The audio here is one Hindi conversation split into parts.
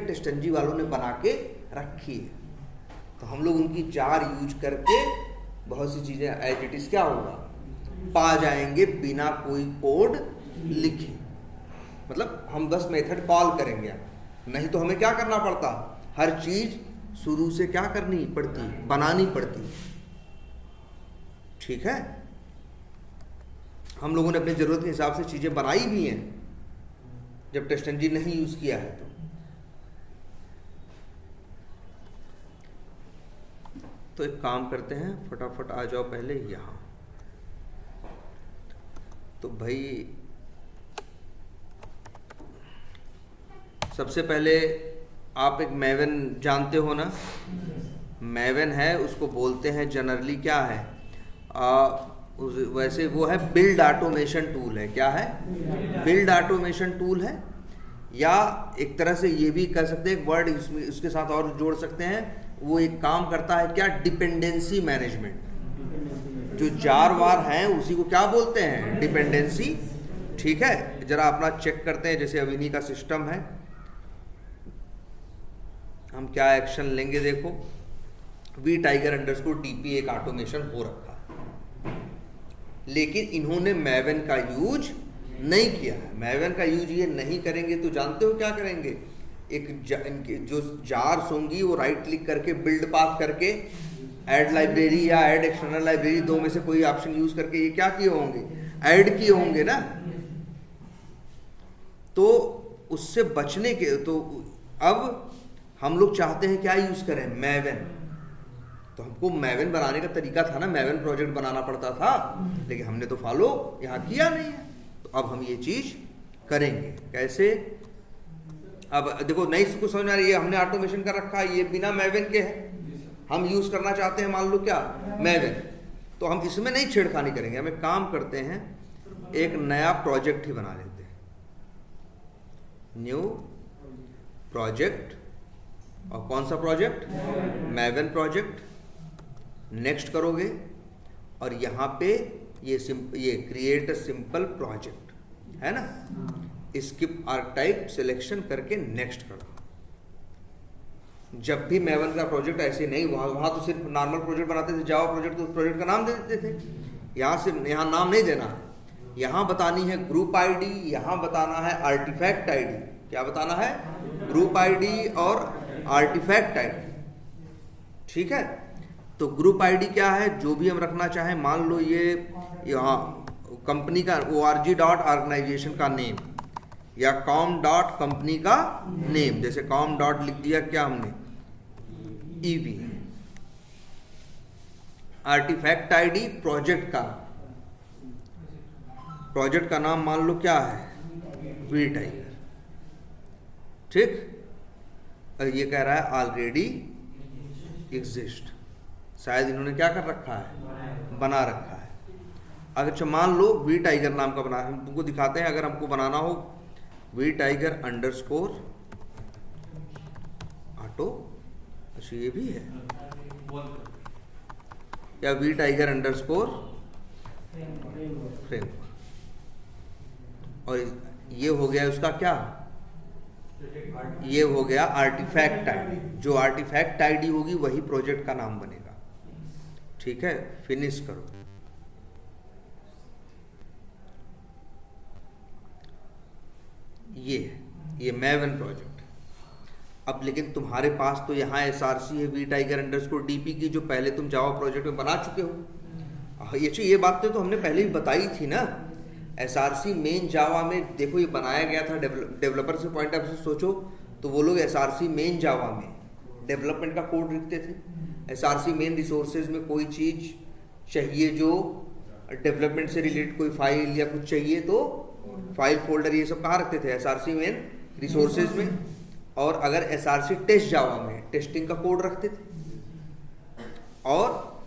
टेस्टंजी वालों ने बना के रखी है, तो हम लोग उनकी जार यूज करके बहुत सी चीज़ें एज इट इज़ क्या होगा पा जाएंगे बिना कोई कोड लिखे। मतलब हम बस मेथड कॉल करेंगे, नहीं तो हमें क्या करना पड़ता, हर चीज़ शुरू से क्या करनी पड़ती, बनानी पड़ती। ठीक है, हम लोगों ने अपनी ज़रूरत के हिसाब से चीज़ें बनाई भी हैं जब टेस्टंजी नहीं यूज़ किया है तो एक काम करते हैं, फटाफट आ जाओ पहले यहाँ। तो भाई सबसे पहले आप एक मैवन जानते हो ना, मैवन है उसको बोलते हैं जनरली क्या है, वैसे वो है बिल्ड ऑटोमेशन टूल है। क्या है? बिल्ड ऑटोमेशन टूल है, या एक तरह से ये भी कह सकते हैं, एक वर्ड इसके साथ और जोड़ सकते हैं, वो एक काम करता है क्या, डिपेंडेंसी मैनेजमेंट। जो जार वार हैं उसी को क्या बोलते हैं, डिपेंडेंसी। ठीक है, जरा अपना चेक करते हैं, जैसे अविनी का सिस्टम है, हम क्या एक्शन लेंगे। देखो वी टाइगर अंडरस्कोर टीपी एक ऑटोमेशन हो रखा है, लेकिन इन्होंने मैवन का यूज नहीं किया है। मैवन का यूज ये नहीं करेंगे तो जानते हो क्या करेंगे, इनके जो जार्स होंगी वो राइट क्लिक करके बिल्ड पाथ करके ऐड लाइब्रेरी या ऐड एक्सटर्नल लाइब्रेरी, दो में से कोई ऑप्शन यूज करके ये क्या किए होंगे, ऐड किए होंगे ना। तो उससे बचने के, तो अब हम लोग चाहते हैं क्या यूज करें, मैवन। तो हमको मैवन बनाने का तरीका था ना, मैवन प्रोजेक्ट बनाना पड़ता था, लेकिन हमने तो फॉलो यहाँ किया नहीं है। तो अब हम ये चीज करेंगे कैसे। अब देखो नहीं इसको समझ में आ रही है, हमने ऑटोमेशन कर रखा है, ये बिना मैवन के है, हम यूज करना चाहते हैं मान लो क्या, मैवन। तो हम इसमें नहीं छेड़खानी करेंगे, हम एक काम करते हैं, एक नया प्रोजेक्ट ही बना लेते हैं, न्यू प्रोजेक्ट। और कौन सा प्रोजेक्ट, मैवन प्रोजेक्ट। नेक्स्ट करोगे और यहाँ पे ये क्रिएट अ सिंपल प्रोजेक्ट है ना, स्किप आर्कटाइप सिलेक्शन करके नेक्स्ट करो। जब भी मैवन का प्रोजेक्ट ऐसे नहीं, वहाँ तो सिर्फ नॉर्मल प्रोजेक्ट बनाते थे, जावा प्रोजेक्ट तो उस प्रोजेक्ट का नाम दे देते थे। यहाँ नाम नहीं देना है, यहाँ बतानी है ग्रुप आईडी, यहाँ बताना है आर्टिफैक्ट आईडी। क्या बताना है, ग्रुप आईडी और आर्टिफैक्ट आईडी। ठीक है, तो ग्रुप आईडी क्या है, जो भी हम रखना चाहें, मान लो ये यहाँ कंपनी का org.organization का नेम, या com.company का नेम, जैसे com. लिख दिया क्या हमने, EV। आर्टिफैक्ट आईडी प्रोजेक्ट का, प्रोजेक्ट का नाम मान लो क्या है, वी टाइगर। ठीक, ये कह रहा है ऑलरेडी एग्जिस्ट, शायद इन्होंने क्या कर रखा है, बना रखा है। अगर मान लो वी टाइगर नाम का बना, हम तुमको दिखाते हैं, अगर हमको बनाना हो वी टाइगर अंडरस्कोर ऑटो, अच्छा ये भी है, या वी टाइगर अंडरस्कोर फ्रेमवर्क। और ये हो गया उसका क्या, ये हो गया आर्टिफैक्ट आईडी। जो आर्टिफैक्ट आईडी होगी वही प्रोजेक्ट का नाम बनेगा। ठीक है, फिनिश करो। ये मैवन प्रोजेक्ट। अब लेकिन तुम्हारे पास तो यहाँ SRC है वी टाइगर अंडरस्कोर DP की, जो पहले तुम जावा प्रोजेक्ट में बना चुके हो। ये बातें तो हमने पहले ही बताई थी ना। SRC मेन जावा में देखो ये बनाया गया था, डेवलपर से पॉइंट ऑफ व्यू से सोचो तो वो लोग SRC मेन जावा में डेवलपमेंट का कोड लिखते थे। SRC मेन रिसोर्सेज में कोई चीज़ चाहिए जो डेवलपमेंट से रिलेटेड, कोई फाइल या कुछ चाहिए तो फाइल फोल्डर ये सब कहाँ रखते थे, SRC मेन रिसोर्सेज में। और अगर SRC टेस्ट जावा में टेस्टिंग का कोड रखते थे, और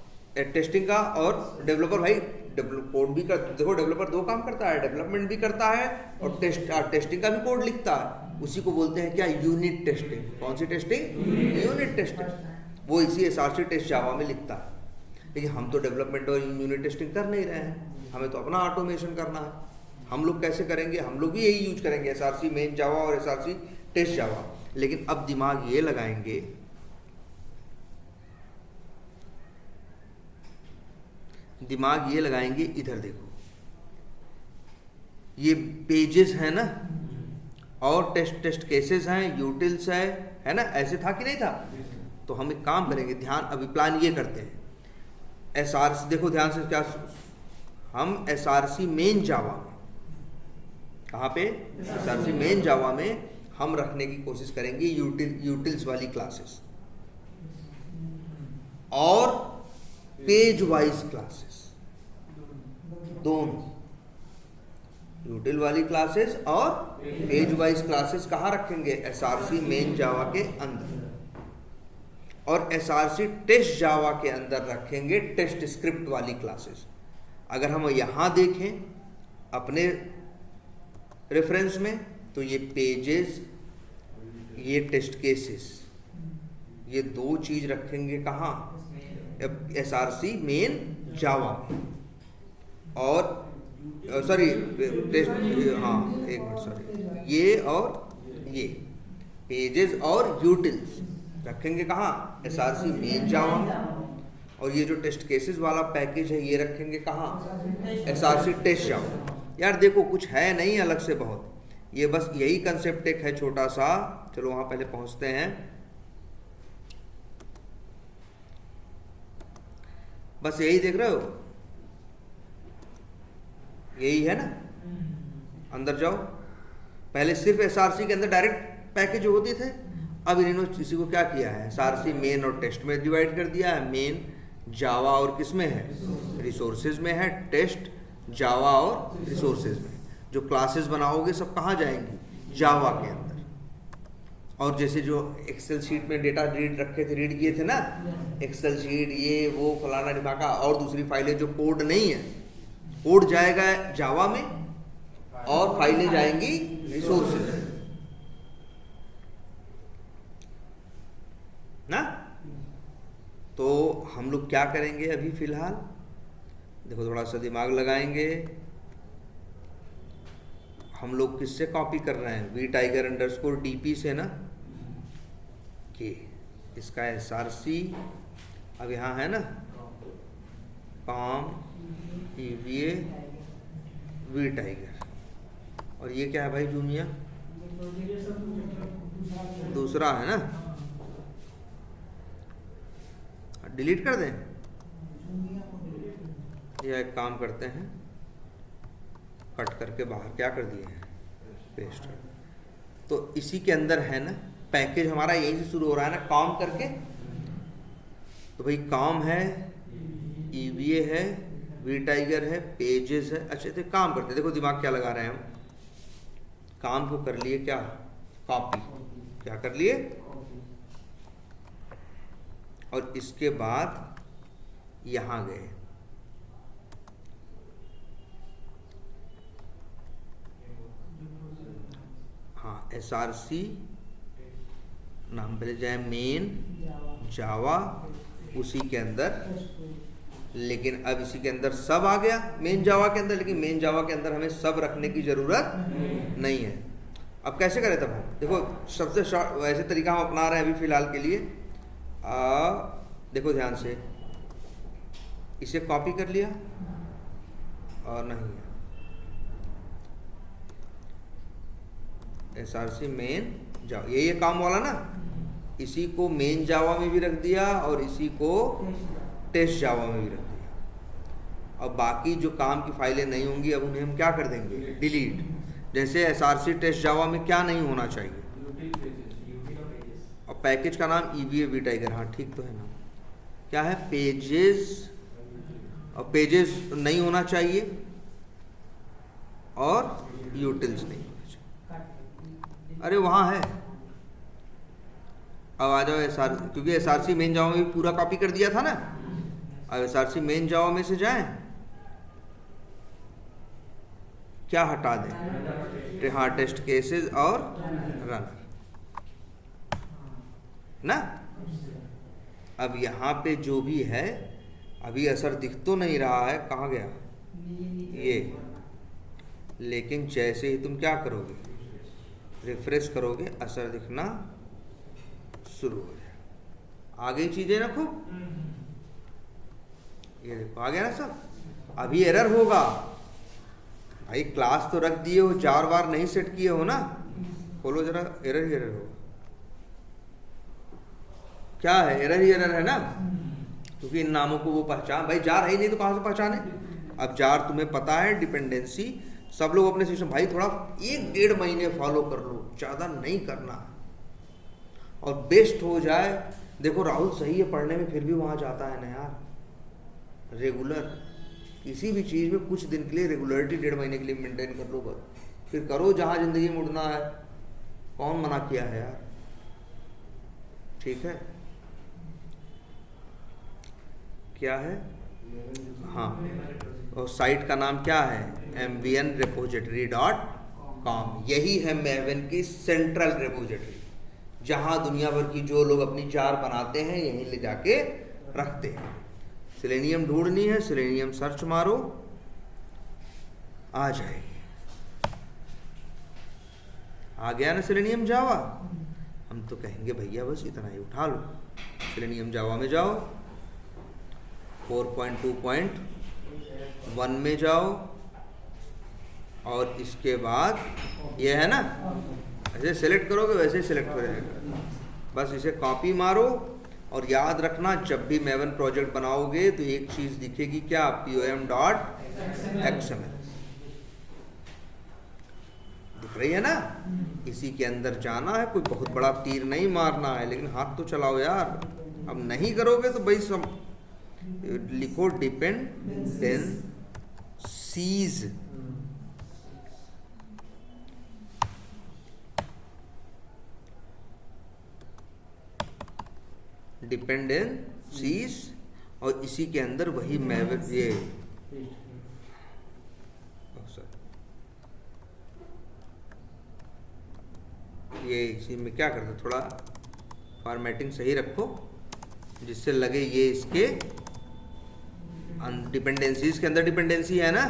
टेस्टिंग का, और डेवलपर भाई कोड भी कर, देखो डेवलपर दो काम करता है, डेवलपमेंट भी करता है और टेस्टिंग का भी कोड लिखता है। उसी को बोलते हैं क्या, यूनिट टेस्टिंग। कौन सी टेस्टिंग, यूनिट टेस्टिंग। वो इसी SRC टेस्ट जावा में लिखता है। लेकिन हम तो डेवलपमेंट और यूनिट टेस्टिंग कर नहीं रहे हैं, हमें तो अपना ऑटोमेशन करना है। हम लोग कैसे करेंगे, हम लोग भी यही यूज करेंगे, SRC मेन जावा और SRC टेस्ट जावा। लेकिन अब दिमाग ये लगाएंगे, इधर देखो, ये पेजेस है ना, और टेस्ट केसेस हैं, यूटिल्स है ना, ऐसे था कि नहीं था? तो हम एक काम करेंगे, ध्यान, अभी प्लान ये करते हैं, एसआरसी देखो ध्यान से, क्या हम एसआरसी मेन जावा में, कहाँ पे? एसआरसी मेन जावा में हम रखने की कोशिश करेंगे यूटिल्स वाली क्लासेस और पेज वाइज क्लासेस, दोनों यूटिल वाली क्लासेस और पेज वाइज क्लासेस कहाँ रखेंगे? एसआरसी मेन जावा के अंदर, और एसआरसी टेस्ट जावा के अंदर रखेंगे टेस्ट स्क्रिप्ट वाली क्लासेस। अगर हम यहाँ देखें अपने रेफरेंस में, तो ये पेजेस, ये टेस्ट केसेस, ये दो चीज रखेंगे कहाँ? एसआरसी मेन जावा, और सॉरी टेस्ट, हाँ एक मिनट, सॉरी, ये और ये पेजेस और यूटिल्स रखेंगे कहाँ? एसआरसी मेन जावा, और ये जो टेस्ट केसेस वाला पैकेज है ये रखेंगे कहाँ? एसआरसी टेस्ट जावा। यार देखो कुछ है नहीं अलग से बहुत, ये बस यही कंसेप्ट एक है छोटा सा, चलो वहां पहले पहुंचते हैं। बस यही देख रहे हो, यही है ना, अंदर जाओ। पहले सिर्फ एसआरसी के अंदर डायरेक्ट पैकेज होते थे, अब इन्होंने इसी को क्या किया है? एसआरसी मेन और टेस्ट में डिवाइड कर दिया है। मेन जावा और किस में है? रिसोर्सेज में है। टेस्ट जावा और रिसोर्सेज में। जो क्लासेस बनाओगे सब कहाँ जाएंगी? जावा के अंदर। और जैसे जो एक्सेल शीट में डेटा रीड रखे थे, रीड किए थे ना, एक्सेल शीट ये वो फलाना ढिमाका, और दूसरी फाइलें जो कोड नहीं है, कोड जाएगा जावा में और फाइलें जाएंगी रिसोर्सेज ना। तो हम लोग क्या करेंगे अभी फिलहाल, देखो थोड़ा सा दिमाग लगाएंगे। हम लोग किससे कॉपी कर रहे हैं? वी टाइगर अंडरस्कोर डीपी से ना, कि इसका एसआरसी अब यहाँ है ना, कॉम ईवीए वी टाइगर, और ये क्या है भाई जूनिया? दूसरा है ना, डिलीट कर दें या एक काम करते हैं, कट करके बाहर क्या कर दिए हैं, पेस्ट। तो इसी के अंदर है ना पैकेज, हमारा यहीं से शुरू हो रहा है ना, कॉम करके। तो भाई कॉम है, ईवीए है, वी टाइगर है, पेजेस है। अच्छा तो काम करते हैं, देखो दिमाग क्या लगा रहे हैं हम। काम को कर लिए क्या? कॉपी। क्या कर लिए? और इसके बाद यहां गए, हाँ एसआरसी नाम पहले जाए मेन जावा, उसी के अंदर, लेकिन अब इसी के अंदर सब आ गया मेन जावा के अंदर, लेकिन मेन जावा के अंदर हमें सब रखने की जरूरत नहीं है। अब कैसे करें तब हम? देखो सबसे शॉर्ट वैसे तरीका हम अपना रहे हैं अभी फिलहाल के लिए। देखो ध्यान से, इसे कॉपी कर लिया और नहीं है, एसआरसी मेन जावा, यही काम वाला ना, इसी को मेन जावा में भी रख दिया और इसी को टेस्ट जावा में भी रख दिया। अब बाकी जो काम की फाइलें नहीं होंगी अब उन्हें हम क्या कर देंगे? डिलीट। जैसे एसआरसी टेस्ट जावा में क्या नहीं होना चाहिए? और पैकेज का नाम ईवीए वी टाइगर, हाँ ठीक तो है ना, क्या है? पेजेस, और पेजेस नहीं होना चाहिए और यूटिल्स नहीं होना चाहिए। अरे वहाँ है, अब आ जाओ एसआर, क्योंकि एसआरसी मेन जावा में भी पूरा कॉपी कर दिया था ना। अब एसआरसी मेन जावा में से जाएं, क्या हटा दें? हाँ टेस्ट केसेस और रन ना। अब यहाँ पे जो भी है अभी असर दिख तो नहीं रहा है, कहाँ गया ये, लेकिन जैसे ही तुम क्या करोगे, रिफ्रेश करोगे, असर दिखना शुरू हो जाए। आ गई चीजें ना खूब, ये देखो आ गया ना सब। अभी एरर होगा भाई, क्लास तो रख दिए हो, 4 बार नहीं सेट किए हो ना, खोलो जरा, एरर ही एरर होगा। क्या है, एरर ही एरर है ना, क्योंकि इन नामों को वो पहचान, भाई जार है ही नहीं तो कहां से पहचाने। अब जार तुम्हें पता है, डिपेंडेंसी सब लोग अपने सिस्टम, भाई थोड़ा 1-1.5 महीने फॉलो कर लो, ज्यादा नहीं करना, और बेस्ट हो जाए। देखो राहुल सही है पढ़ने में, फिर भी वहां जाता है ना यार। रेगुलर किसी भी चीज में कुछ दिन के लिए रेगुलरिटी 1.5 महीने के लिए मेंटेन कर लो बस, फिर करो जहां जिंदगी में उड़ना है। कौन मना किया है यार, ठीक है। क्या है, हाँ, और साइट का नाम क्या है, mvnrepository.com। यही है मैवन की सेंट्रल रेपोजिटरी, जहां दुनिया भर की जो लोग अपनी जार बनाते हैं यहीं ले जाके रखते हैं। सेलेनियम ढूंढनी है, सेलेनियम सर्च मारो, आ जाएगी। आ गया ना सेलेनियम जावा। हम तो कहेंगे भैया बस इतना ही उठा लो। सेलेनियम जावा में जाओ, 4.2.1 में जाओ, और इसके बाद ये है ना, ऐसे सेलेक्ट करोगे वैसे ही सेलेक्ट हो जाएगा। बस इसे कॉपी मारो, और याद रखना जब भी मैवन प्रोजेक्ट बनाओगे तो एक चीज दिखेगी, क्या, pom.xml दिख रही है ना। इसी के अंदर जाना है, कोई बहुत बड़ा तीर नहीं मारना है, लेकिन हाथ तो चलाओ यार। अब नहीं करोगे तो भाई सब लिखो, डिपेंडेंसीज, डिपेंडेंसीज, और इसी के अंदर वही मैवन, ये इसी में क्या करते, थोड़ा फॉर्मेटिंग सही रखो जिससे लगे ये इसके डिपेंडेंसीज के अंदर डिपेंडेंसी है ना,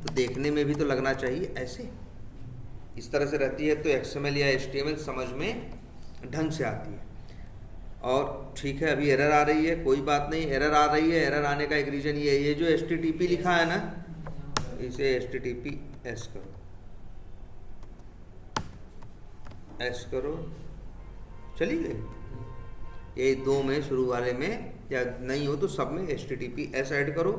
तो देखने में भी तो लगना चाहिए ऐसे। इस तरह से रहती है तो XML या HTML समझ में ढंग से आती है। और ठीक है, अभी एरर आ रही है, कोई बात नहीं, एरर आ रही है। एरर आने का एक रीजन ये जो HTTP लिखा है ना, इसे HTTPS करो, S करो, चली गई। ये 2 में शुरू वाले में, या नहीं हो तो सब में HTTPS ऐड करो।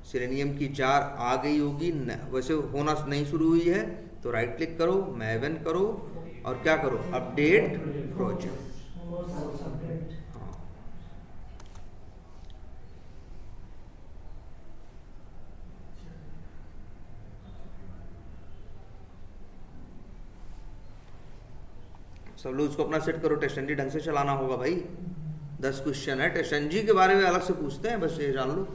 सेलेनियम की जार आ गई होगी, वैसे होना नहीं शुरू हुई है तो राइट क्लिक करो, मैवन करो, और क्या करो, अपडेट प्रोजेक्ट। हाँ, सब लोग इसको अपना सेट करो। टेस्टनजी ढंग से चलाना होगा भाई। 10 क्वेश्चन है, टेस्टनजी के बारे में अलग से पूछते हैं, बस ये जान लो।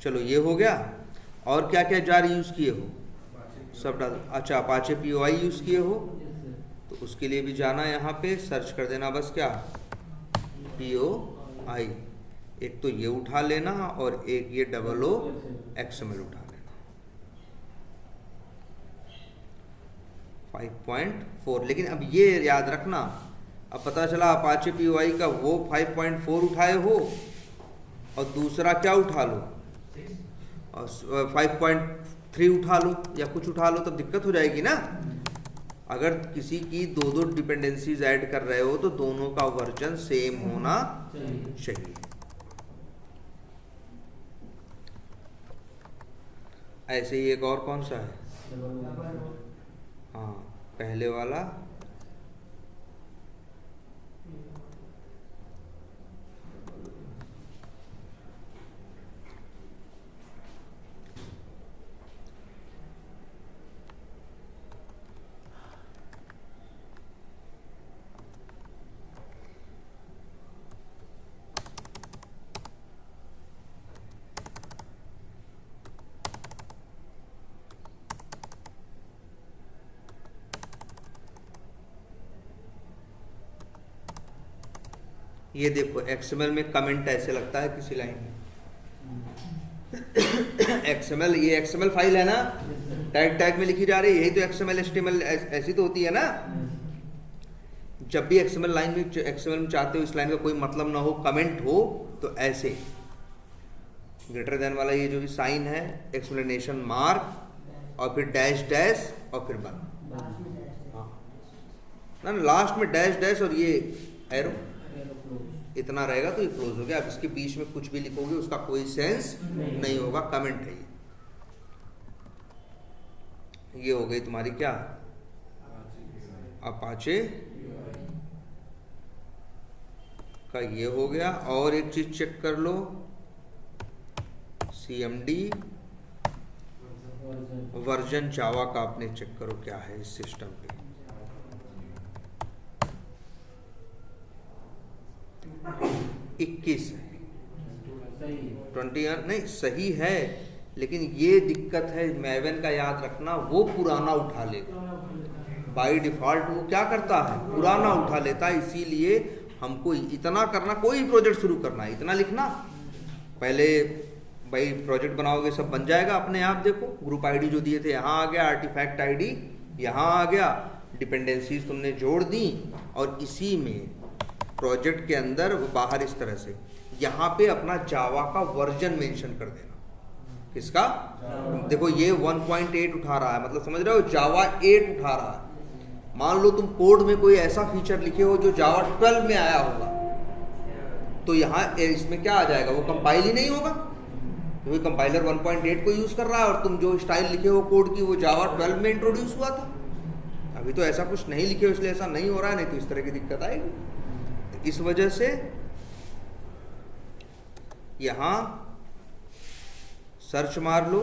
चलो ये हो गया। और क्या क्या जार यूज किए हो, सब डाल। अच्छा, अपाचे POI यूज किए हो तो उसके लिए भी जाना, यहाँ पे सर्च कर देना बस, क्या, POI। एक तो ये उठा लेना, और एक ये OOXML उठा लेना, 5.4। लेकिन अब ये याद रखना, अब पता चला अपाचे POI का वो 5.4 उठाए हो, और दूसरा क्या उठा लो, और 5.3 उठा लो, या कुछ उठा लो, तब दिक्कत हो जाएगी ना। अगर किसी की 2 डिपेंडेंसीज ऐड कर रहे हो तो दोनों का वर्जन सेम होना चाहिए। ऐसे ही एक और कौन सा है, हाँ, पहले वाला, ये देखो XML में कमेंट ऐसे लगता है किसी लाइन में। XML, ये XML फाइल है ना, टैग में लिखी जा रही है, यही तो XML HTML ऐसी तो होती है ना। जब भी XML में चाहते हो इस लाइन का कोई मतलब ना हो, कमेंट हो, तो ऐसे ग्रेटर देन वाला ये जो भी साइन है, एक्सप्लेनेशन मार्क और फिर डैश डैश और फिर बंद। हाँ ना, लास्ट में डैश डैश और ये एरो इतना रहेगा तो ये क्लोज हो गया। अब इसके बीच में कुछ भी लिखोगे उसका कोई सेंस नहीं होगा, कमेंट है ये हो गई तुम्हारी क्या, अपाचे का ये हो गया। और एक चीज चेक कर लो, CMD वर्जन जावा का अपने चेक करो क्या है इस सिस्टम पे। 21 21 नहीं सही है, लेकिन ये दिक्कत है मैवन का, याद रखना वो पुराना उठा लेगा बाय डिफॉल्ट। वो क्या करता है, पुराना उठा लेता है। इसीलिए हमको इतना करना, कोई प्रोजेक्ट शुरू करना है इतना लिखना, पहले भाई प्रोजेक्ट बनाओगे सब बन जाएगा अपने आप। देखो ग्रुप आईडी जो दिए थे यहाँ आ गया, आर्टिफैक्ट आईडी यहाँ आ गया, डिपेंडेंसीज तुमने जोड़ दी, और इसी में प्रोजेक्ट के अंदर बाहर इस तरह से यहाँ पे अपना जावा का वर्जन मेंशन कर देना। किसका, देखो ये 1.8 उठा रहा है, मतलब समझ रहे हो जावा 8 उठा रहा है। मान लो तुम कोड में कोई ऐसा फीचर लिखे हो जो जावा 12 में आया होगा, तो यहाँ इसमें क्या आ जाएगा, वो कंपाइल ही नहीं होगा, क्योंकि कंपाइलर 1.8 को यूज कर रहा है और तुम जो स्टाइल लिखे हो कोड की वो जावा 12 में इंट्रोड्यूस हुआ था। अभी तो ऐसा कुछ नहीं लिखे हो इसलिए ऐसा नहीं हो रहा है, नहीं तो इस तरह की दिक्कत आएगी। तो इस वजह से यहां सर्च मार लो,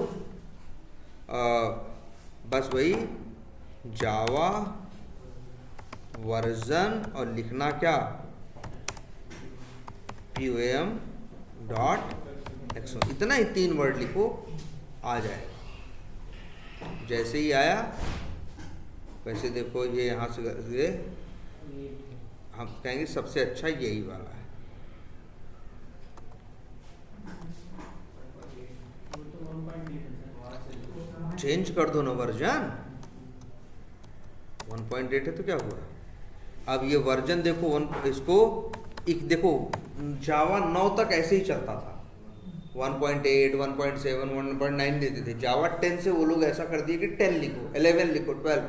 बस वही जावा वर्जन और लिखना क्या, pom.xo, इतना ही 3 वर्ड लिखो, आ जाएगा। जैसे ही आया वैसे देखो ये यहाँ से हम कहेंगे सबसे अच्छा यही वाला है। चेंज कर दो ना वर्जन, 1.8 है तो क्या हुआ। अब ये वर्जन देखो इसको देखो जावा 9 तक ऐसे ही चलता था, 1.8, 1.7, 1.9 देते थे। जावा 10 से वो लोग ऐसा कर दिए कि 10 लिखो, 11 लिखो, 12।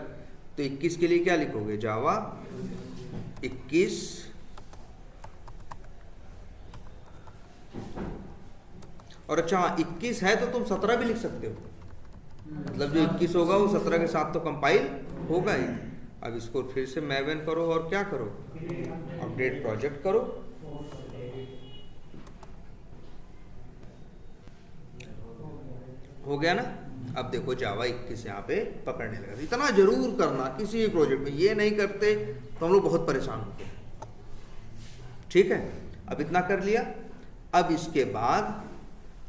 तो 21 के लिए क्या लिखोगे, जावा 21 और अच्छा 21 है तो तुम 17 भी लिख सकते हो, मतलब जो 21 होगा वो 17 के साथ तो कंपाइल होगा ही। अब इसको फिर से मैवन करो और क्या करो, अपडेट प्रोजेक्ट करो। हो गया ना। अब देखो जावा 21 यहाँ पे पकड़ने लगा। इतना जरूर करना किसी भी प्रोजेक्ट में, ये नहीं करते तो हम लोग बहुत परेशान होते हैं। ठीक है, अब इतना कर लिया। अब इसके बाद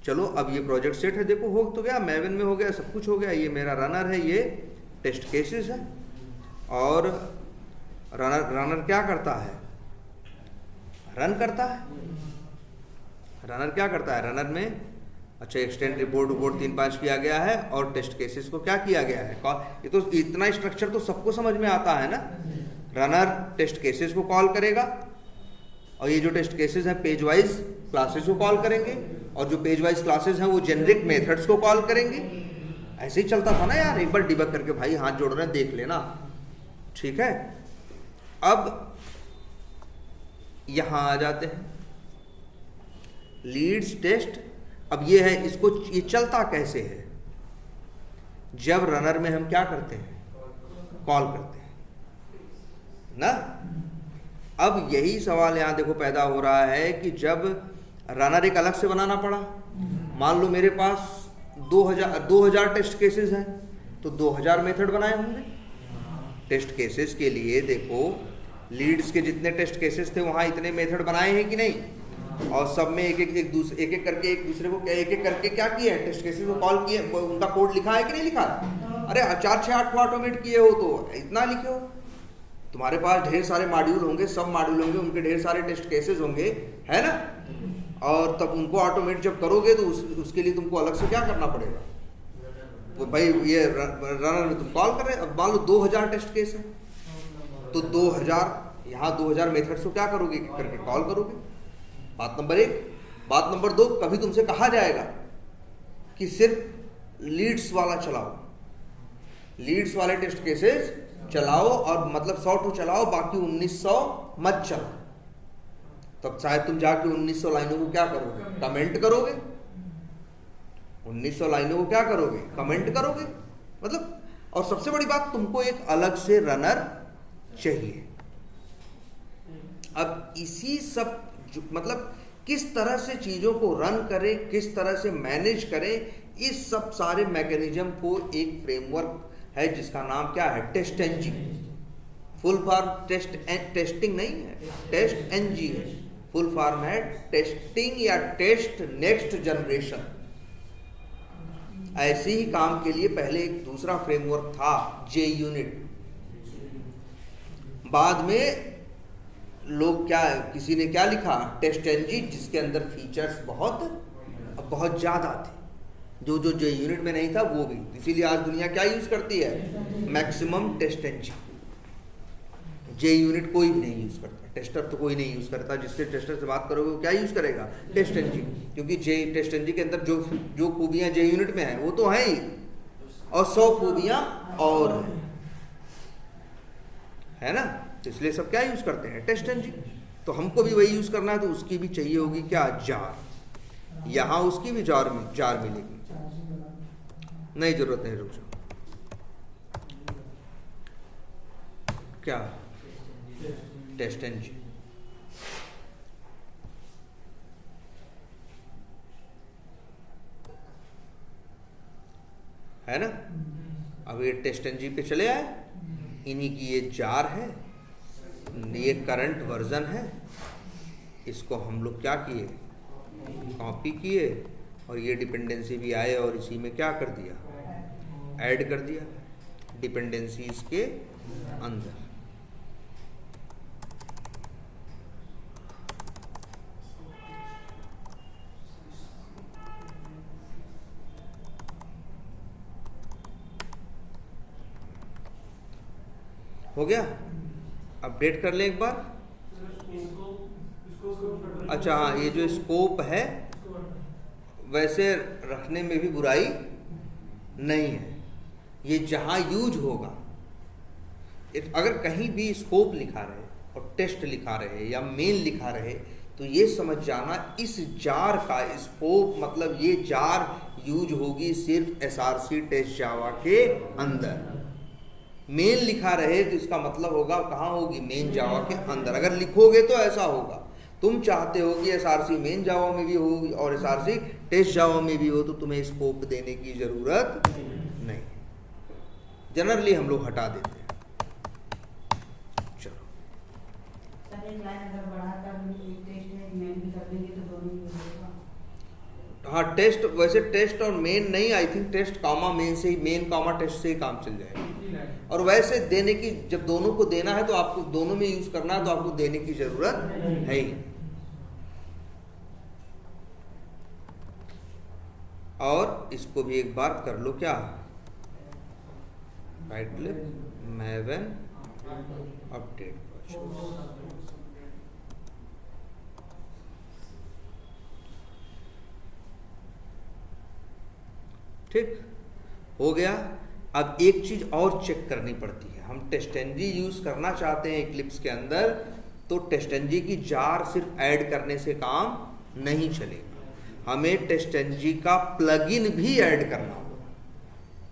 चलो, अब ये प्रोजेक्ट सेट है, देखो हो तो गया, मैवन में हो गया, सब कुछ हो गया। ये मेरा रनर है, ये टेस्ट केसेस है, और रनर क्या करता है, रन करता है। रनर क्या करता है, रनर में अच्छा एक्सटेंड रिपोर्ट 3.5 किया गया है, और टेस्ट केसेस को क्या किया गया है, ये तो इतना स्ट्रक्चर तो सबको समझ में आता है ना। रनर टेस्ट केसेस को कॉल करेगा, और ये जो टेस्ट केसेस हैं पेज वाइज क्लासेस को कॉल करेंगे, और जो पेज वाइज क्लासेस हैं वो जेनरिक मेथड्स को कॉल करेंगे। ऐसे ही चलता था ना यार, एक बार डिबग करके भाई हाथ जोड़ रहे हैं देख लेना। ठीक है, अब यहां आ जाते हैं लीड्स टेस्ट। अब ये है, इसको ये चलता कैसे है, जब रनर में हम क्या करते हैं, कॉल करते हैं ना। अब यही सवाल यहां देखो पैदा हो रहा है कि जब रनर एक अलग से बनाना पड़ा, मान लो मेरे पास 2000 टेस्ट केसेस हैं, तो 2000 मेथड बनाए होंगे टेस्ट केसेस के लिए। देखो लीड्स के जितने टेस्ट केसेस थे वहां इतने मेथड बनाए हैं कि नहीं, और सब में एक एक करके एक दूसरे को एक एक करके क्या किए हैं, टेस्ट केसेस को कॉल किए, उनका कोड लिखा है कि नहीं लिखा। अरे 4 6 8 ऑटोमेट किए हो तो इतना लिखे हो, तुम्हारे पास ढेर सारे मॉड्यूल होंगे, सब मॉड्यूल होंगे, उनके ढेर सारे टेस्ट केसेस होंगे, है ना, और तब उनको ऑटोमेट जब करोगे तो उसके लिए तुमको अलग से क्या करना पड़ेगा, वो भाई ये रनर में तुम कॉल कर रहे हैं, अब मान लो 2000 टेस्ट केस है तो 2000 यहाँ 2000 मेथड्स को क्या करोगे करके कॉल करोगे। बात नंबर 1। बात नंबर 2, कभी तुमसे कहा जाएगा कि सिर्फ लीड्स वाला चलाओ, लीड्स वाले टेस्ट केसेस चलाओ और मतलब 100 टू चलाओ, बाकी 1900 मत चलाओ। तब शायद तुम जाके 1900 लाइनों को क्या करोगे, कमेंट करोगे। 1900 लाइनों को क्या करोगे, कमेंट करोगे। मतलब, और सबसे बड़ी बात, तुमको एक अलग से रनर चाहिए। अब इसी सब मतलब किस तरह से चीजों को रन करें, किस तरह से मैनेज करें, इस सब सारे मैकेनिज्म को एक फ्रेमवर्क है जिसका नाम क्या है, test NG. Full form testing नहीं है, टेस्ट एनजी है। फुल फॉर्म है टेस्टिंग या टेस्ट नेक्स्ट जनरेशन। ऐसे ही काम के लिए पहले एक दूसरा फ्रेमवर्क था, जे यूनिट। बाद में लोग क्या, किसी ने क्या लिखा, टेस्ट एनजी, जिसके अंदर फीचर्स बहुत ज्यादा थे, जो जे यूनिट में नहीं था वो भी। इसीलिए आज दुनिया क्या यूज करती है, मैक्सिमम टेस्ट एनजी। जे यूनिट कोई भी नहीं यूज करता, टेस्टर तो कोई नहीं यूज करता। जिससे टेस्टर से बात करोगे वो क्या यूज करेगा, टेस्ट एनजी, क्योंकि टेस्ट एनजी के अंदर जो खूबियां जे यूनिट में है वो तो है ही, और 100 खूबियां और है ना, तो इसलिए सब क्या यूज करते हैं, टेस्ट एनजी। तो हमको भी वही यूज करना है, तो उसकी भी चाहिए होगी क्या, जार। यहां उसकी भी जार मिलेगी, नहीं जरूरत नहीं, रुक जाओ। क्या, टेस्ट एनजी। है ना। अब ये टेस्ट एनजी पे चले आए, इन्हीं की ये जार है, ये करंट वर्जन है। इसको हम लोग क्या किए, कॉपी किए, और ये डिपेंडेंसी भी आए और इसी में क्या कर दिया, ऐड कर दिया डिपेंडेंसीज के अंदर। हो गया, अपडेट कर ले एक बार। अच्छा हाँ, ये जो स्कोप है वैसे रखने में भी बुराई नहीं है, ये जहां यूज होगा। अगर कहीं भी स्कोप लिखा रहे और टेस्ट लिखा रहे या मेन लिखा रहे, तो ये समझ जाना इस जार का स्कोप मतलब ये जार यूज होगी सिर्फ एसआरसी टेस्ट जावा के अंदर। मेन लिखा रहे तो इसका मतलब होगा कहाँ होगी, मेन जावा के अंदर। अगर लिखोगे तो ऐसा होगा, तुम चाहते हो कि एसआरसी मेन जावा में भी हो और एसआरसी टेस्ट जावा में भी हो, तो तुम्हें स्कोप देने की जरूरत नहीं। जनरली हम लोग हटा देते हैं। चलो, हाँ टेस्ट, वैसे टेस्ट और मेन नहीं, I think test comma main से ही, मेन कॉमा टेस्ट से ही काम चल जाएगा। और वैसे देने की, जब दोनों को देना है तो आपको दोनों में यूज करना है, तो आपको देने की जरूरत है ही। और इसको भी एक बार कर लो, क्या, Myclip Maven अपडेट। ठीक हो गया। अब एक चीज और चेक करनी पड़ती है, हम टेस्टेंजी यूज करना चाहते हैं इक्लिप्स के अंदर, तो टेस्टेंजी की जार सिर्फ ऐड करने से काम नहीं चलेगा, हमें टेस्टेंजी का प्लगइन भी ऐड करना होगा,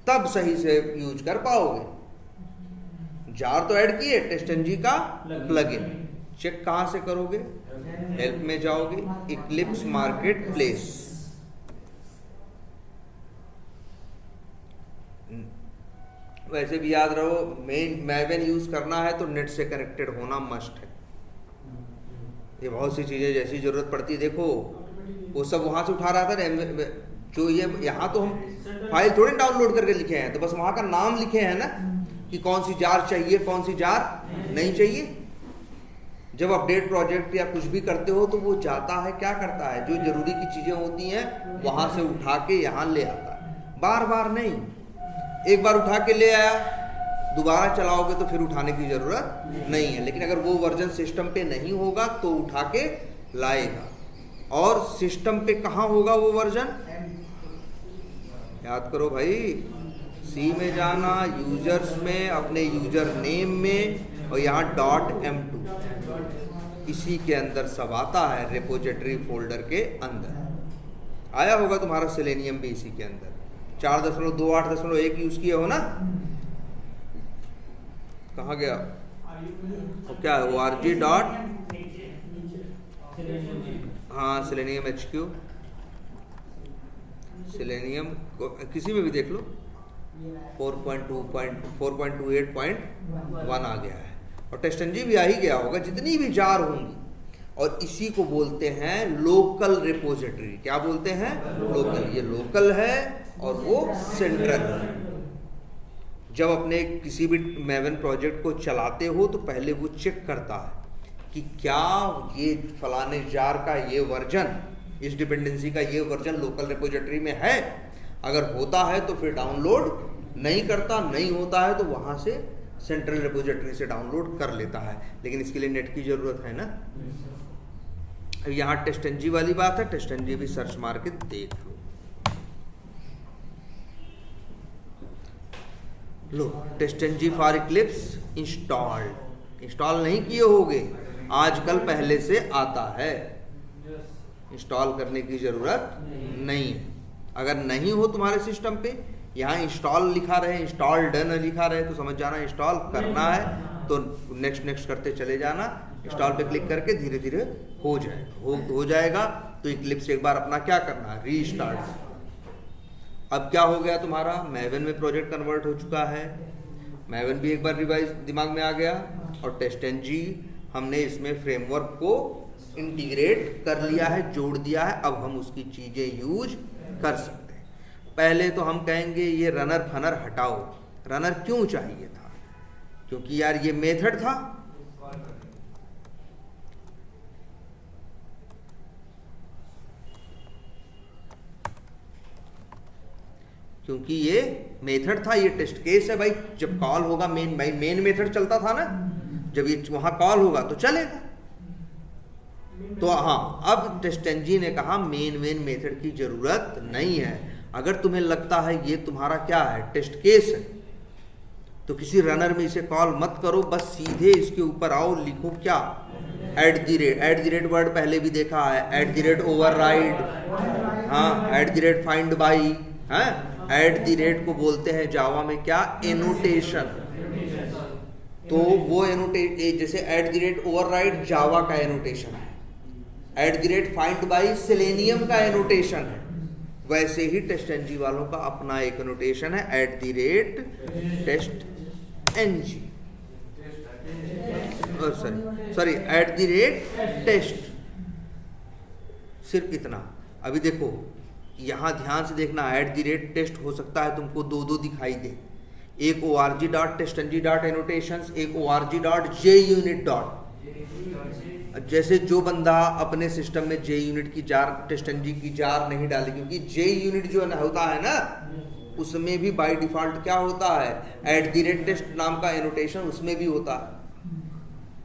तब सही से यूज कर पाओगे। जार तो ऐड किए, टेस्टेंजी का प्लगइन चेक कहां से करोगे, हेल्प में जाओगे, इक्लिप्स मार्केट प्लेस, वैसे भी याद रहो मैवेन यूज करना है तो नेट से कनेक्टेड होना मस्ट है। ये बहुत सी चीजें जैसी जरूरत पड़ती है, देखो वो सब वहां से उठा रहा था जो ये यहाँ तो हम फाइल थोड़ी डाउनलोड करके लिखे हैं, तो बस वहां का नाम लिखे हैं ना कि कौन सी जार चाहिए कौन सी जार नहीं चाहिए। जब अपडेट प्रोजेक्ट या कुछ भी करते हो तो वो जाता है, क्या करता है, जो जरूरी की चीज़ें होती हैं वहाँ से उठा के यहाँ ले आता है, बार बार नहीं। एक बार उठा के ले आया, दोबारा चलाओगे तो फिर उठाने की ज़रूरत नहीं है। लेकिन अगर वो वर्जन सिस्टम पे नहीं होगा तो उठा के लाएगा। और सिस्टम पे कहाँ होगा वो वर्जन, याद करो भाई, सी में जाना, यूजर्स में, अपने यूजर नेम में, और यहाँ .m2 इसी के अंदर सब आता है, रिपोजिटरी फोल्डर के अंदर आया होगा तुम्हारा सेलेनियम भी इसी के अंदर। 4.28.1 यूज किए हो ना, कहाँ गया, तो क्या है org डॉट, हाँ सेलेनियम HQ, सेलेनियम किसी में भी देख लो 4.28.1 आ गया है, और टेस्टनजी भी आ ही गया होगा, जितनी भी जार होंगी। और इसी को बोलते हैं लोकल रिपोजिटरी। क्या बोलते हैं, लोकल। ये लोकल है और वो सेंट्रल है। जब अपने किसी भी मैवन प्रोजेक्ट को चलाते हो तो पहले वो चेक करता है कि क्या ये फलाने जार का ये वर्जन, इस डिपेंडेंसी का ये वर्जन लोकल रिपोजिटरी में है। अगर होता है तो फिर डाउनलोड नहीं करता, नहीं होता है तो वहाँ से सेंट्रल रिपोजिटरी से डाउनलोड कर लेता है। लेकिन इसके लिए नेट की ज़रूरत है ना। अब यहाँ टेस्टनजी वाली बात है, टेस्टनजी भी सर्च मार के देख लो। टेस्टनजी फॉर इक्लिप्स इंस्टॉल नहीं किए होगे, आजकल पहले से आता है, इंस्टॉल करने की ज़रूरत नहीं है। अगर नहीं हो तुम्हारे सिस्टम पे, यहाँ इंस्टॉल लिखा रहे, इंस्टॉल डन लिखा रहे, तो समझ जाना इंस्टॉल करना है, तो नेक्स्ट करते चले जाना। इंस्टॉल पे क्लिक करके धीरे धीरे हो जाएगा। तो इक्लिप्स एक बार अपना क्या करना है, रीस्टार्ट। अब क्या हो गया तुम्हारा, मैवन में प्रोजेक्ट कन्वर्ट हो चुका है, मैवन भी एक बार रिवाइज दिमाग में आ गया, और टेस्टनजी हमने इसमें फ्रेमवर्क को इंटीग्रेट कर लिया है, जोड़ दिया है। अब हम उसकी चीज़ें यूज कर सकते हैं। पहले तो हम कहेंगे ये रनर फनर हटाओ। रनर क्यों चाहिए था, क्योंकि यार ये मेथड था, क्योंकि ये मेथड था, ये टेस्ट केस है भाई। जब कॉल होगा मेन मेथड चलता था ना, जब ये वहां कॉल होगा तो चलेगा। तो हाँ, अब टेस्टनजी ने कहा मेन मेथड की जरूरत नहीं है। अगर तुम्हें लगता है ये तुम्हारा क्या है, टेस्ट केस है, तो किसी रनर में इसे कॉल मत करो, बस सीधे इसके ऊपर आओ, लिखो क्या, @ वर्ड पहले भी देखा है, @ ओवरराइड, हाँ, @ फाइंड बाई, हाँ, @ को बोलते हैं जावा में क्या, एनोटेशन। तो वो जैसे @ ओवरराइड जावा का एनोटेशन है, @ फाइंड बाई सेलेनियम का एनोटेशन है, वैसे ही टेस्टनजी वालों का अपना एक एनोटेशन है, @टेस्टng, सॉरी @टेस्ट। सिर्फ इतना। अभी देखो यहाँ ध्यान से देखना, @टेस्ट हो सकता है तुमको दो दिखाई दे, एक org.testng.annotations, एक org.junit. जैसे जो बंदा अपने सिस्टम में JUnit की जार, टेस्टनजी की जार नहीं डाले, क्योंकि JUnit जो होता है ना, उसमें भी बाय डिफॉल्ट क्या होता है, @टेस्ट नाम का एनोटेशन उसमें भी होता है।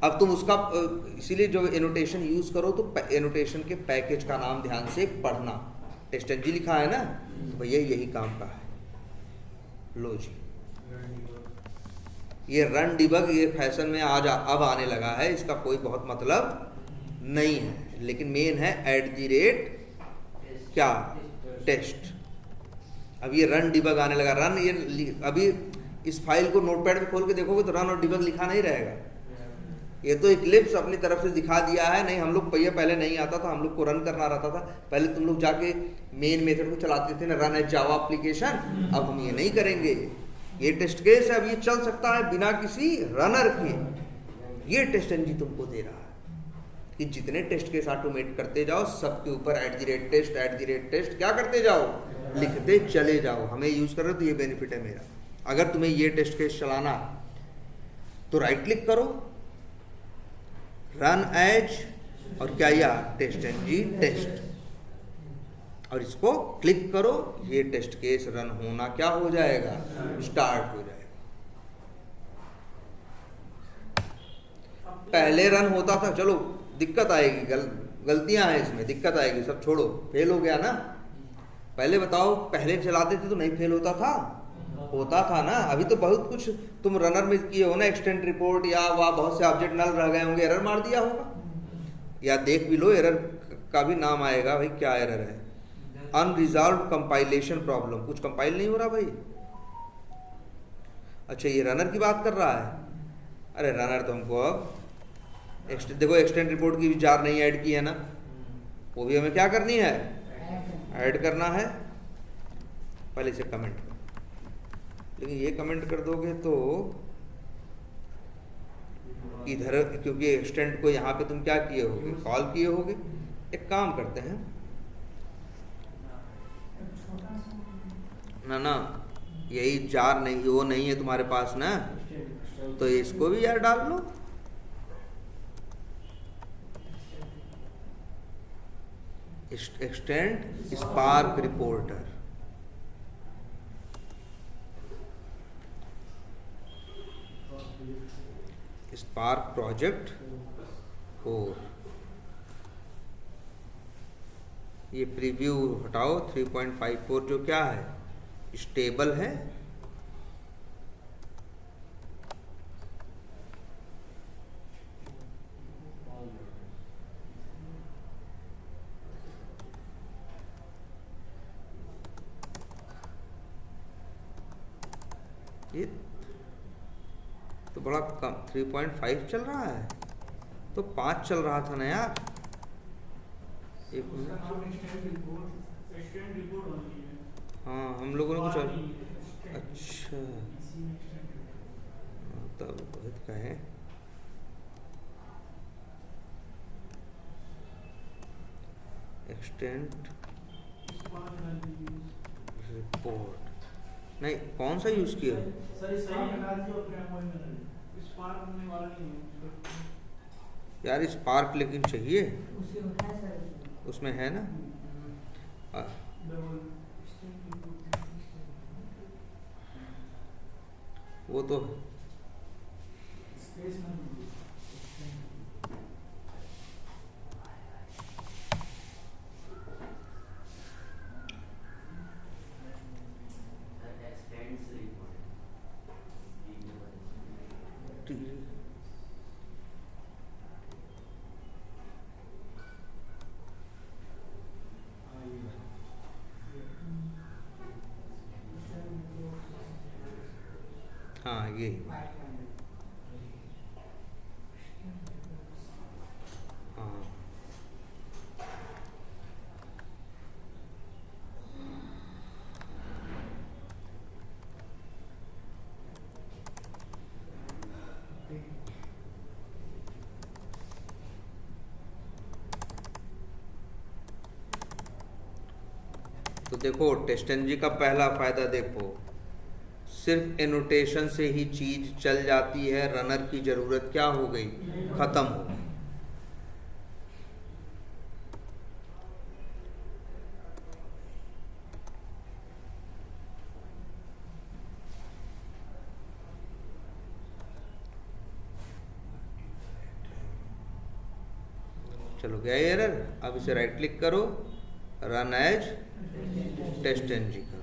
अब तुम उसका इसीलिए जो एनोटेशन यूज करो तो एनोटेशन के पैकेज का नाम ध्यान से पढ़ना। टेस्टनजी लिखा है ना, तो भैया यही काम का है। लो जी, ये रन डिबग ये फैशन में अब आने लगा है, इसका कोई बहुत मतलब नहीं है, लेकिन मेन है @ क्या, टेस्ट। अब ये रन डिबग आने लगा। रन, ये अभी इस फाइल को नोटपैड पे खोल के देखोगे तो रन और डिबग लिखा नहीं रहेगा। ये तो इक्लिप्स अपनी तरफ से दिखा दिया है। नहीं, हम लोग पहले नहीं आता था, हम लोग को रन करना रहता था। पहले तुम लोग जाके मेन मेथड को चलाते थे ना, रन एज जावा एप्लीकेशन। अब हम ये नहीं करेंगे, ये टेस्ट केस है, अब ये चल सकता है बिना किसी रनर के। ये टेस्टनजी तुमको दे रहा है कि जितने टेस्ट केस ऑटोमेट करते जाओ, सबके ऊपर @टेस्ट क्या करते जाओ, लिखते चले जाओ। हमें यूज कर रहे हो तो ये बेनिफिट है मेरा। अगर तुम्हें ये टेस्ट केस चलाना तो राइट क्लिक करो, रन एज और क्या या टेस्ट एंड जी टेस्ट, और इसको क्लिक करो, ये टेस्ट केस रन होना क्या हो जाएगा, स्टार्ट हो जाएगा। पहले रन होता था, चलो दिक्कत आएगी, गलतियां हैं इसमें, दिक्कत आएगी, सब छोड़ो, फेल हो गया ना। पहले बताओ, पहले चलाते थे तो नहीं फेल होता था, होता था ना। अभी तो बहुत कुछ तुम रनर में किए हो ना, एक्सटेंड रिपोर्ट या वहाँ बहुत से ऑब्जेक्ट नल रह गए होंगे, एरर मार दिया होगा, या देख भी लो, एरर का भी नाम आएगा भाई, क्या एरर है, अनरिजॉल्व कंपाइलेशन प्रॉब्लम, कुछ कंपाइल नहीं हो रहा भाई। अच्छा ये रनर की बात कर रहा है, अरे रनर तो हमको अब देखो एक्सटेंड रिपोर्ट की भी जार नहीं ऐड की है ना, वो भी हमें क्या करनी है, ऐड करना है। पहले इसे कमेंट करो, लेकिन ये कमेंट कर दोगे तो इधर, क्योंकि एक्सटेंड को यहाँ पे तुम क्या किए होगे, कॉल किए होगे। एक काम करते हैं ना, ना यही जार नहीं, वो नहीं है तुम्हारे पास ना, तो इसको भी यार डाल लो। Extend spark reporter, spark project 4, ये प्रीव्यू हटाओ, 3.54 जो क्या है, स्टेबल है, ये तो बड़ा कम 3.5 चल रहा है, तो 5 चल रहा था ना यार। एक मिनट, हाँ हम लोगों ने कुछ, अच्छा तब बहुत का है, एक्सटेंड रिपोर्ट नहीं, कौन सा यूज किया यार, स्पार्क लेकिन चाहिए, उसमें है ना, वो तो हाँ ये हाँ तो देखो टेस्टेंजी का पहला फायदा देखो, सिर्फ एनोटेशन से ही चीज चल जाती है, रनर की जरूरत क्या हो गई, खत्म हो गई। चलो गया एरर, अब इसे राइट क्लिक करो, रन एज टेस्टेंजी करो,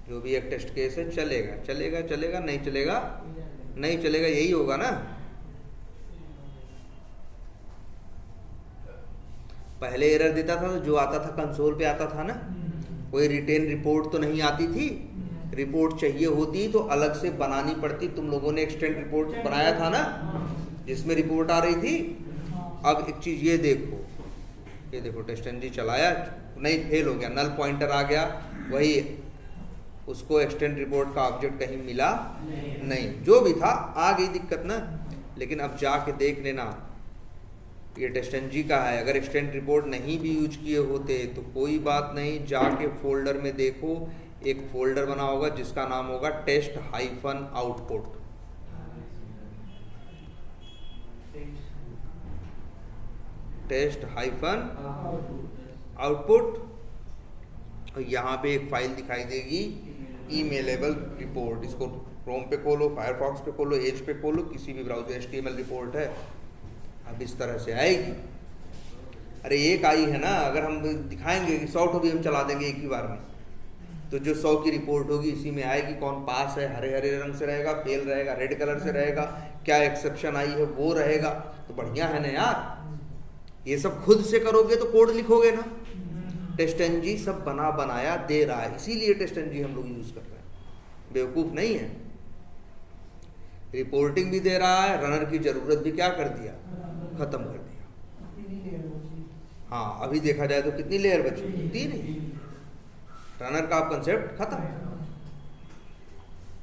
जो भी एक टेस्ट केस है चलेगा, चलेगा चलेगा, नहीं चलेगा नहीं चलेगा, यही होगा ना। पहले एरर देता था तो जो आता था कंसोल पे आता था ना, कोई रिटेन रिपोर्ट तो नहीं आती थी, रिपोर्ट चाहिए होती तो अलग से बनानी पड़ती, तुम लोगों ने एक्सटेंड रिपोर्ट बनाया था ना जिसमें रिपोर्ट आ रही थी। अब एक चीज ये देखो, ये देखो टेस्टेंजी चलाया, नहीं फेल हो गया, नल पॉइंटर आ गया, वही उसको एक्सटेंड रिपोर्ट का ऑब्जेक्ट कहीं मिला नहीं, जो भी था आ गई दिक्कत ना। लेकिन अब जाके देख लेना, ये टेस्टेंजी का है, अगर एक्सटेंड रिपोर्ट नहीं भी यूज किए होते तो कोई बात नहीं, जाके फोल्डर में देखो, एक फोल्डर बना होगा जिसका नाम होगा test hyphen output, test hyphen output, और यहाँ पे एक फाइल दिखाई देगी ईमेलेबल रिपोर्ट। इसको क्रोम पे खोलो, फायरफॉक्स पे खोलो, एज पे खोलो, किसी भी ब्राउजर HTML रिपोर्ट है। अब इस तरह से आएगी। अरे एक आई है ना, अगर हम दिखाएंगे 100 तो भी हम चला देंगे एक ही बार में, तो जो 100 की रिपोर्ट होगी इसी में आएगी। कौन पास है, हरे हरे रंग से रहेगा, फेल रहेगा रेड कलर से रहेगा, क्या एक्सेप्शन आई है वो रहेगा। तो बढ़िया है ना यार। ये सब खुद से करोगे तो कोड लिखोगे ना। टेस्टएनजी सब बना बनाया दे रहा है, इसीलिए टेस्टएनजी हम लोग यूज कर रहे हैं, बेवकूफ नहीं है। रिपोर्टिंग भी दे रहा है, रनर की जरूरत भी क्या कर दिया, खत्म कर दिया। हाँ अभी देखा जाए तो कितनी लेयर बची, 3 ही। रनर का कंसेप्ट खत्म।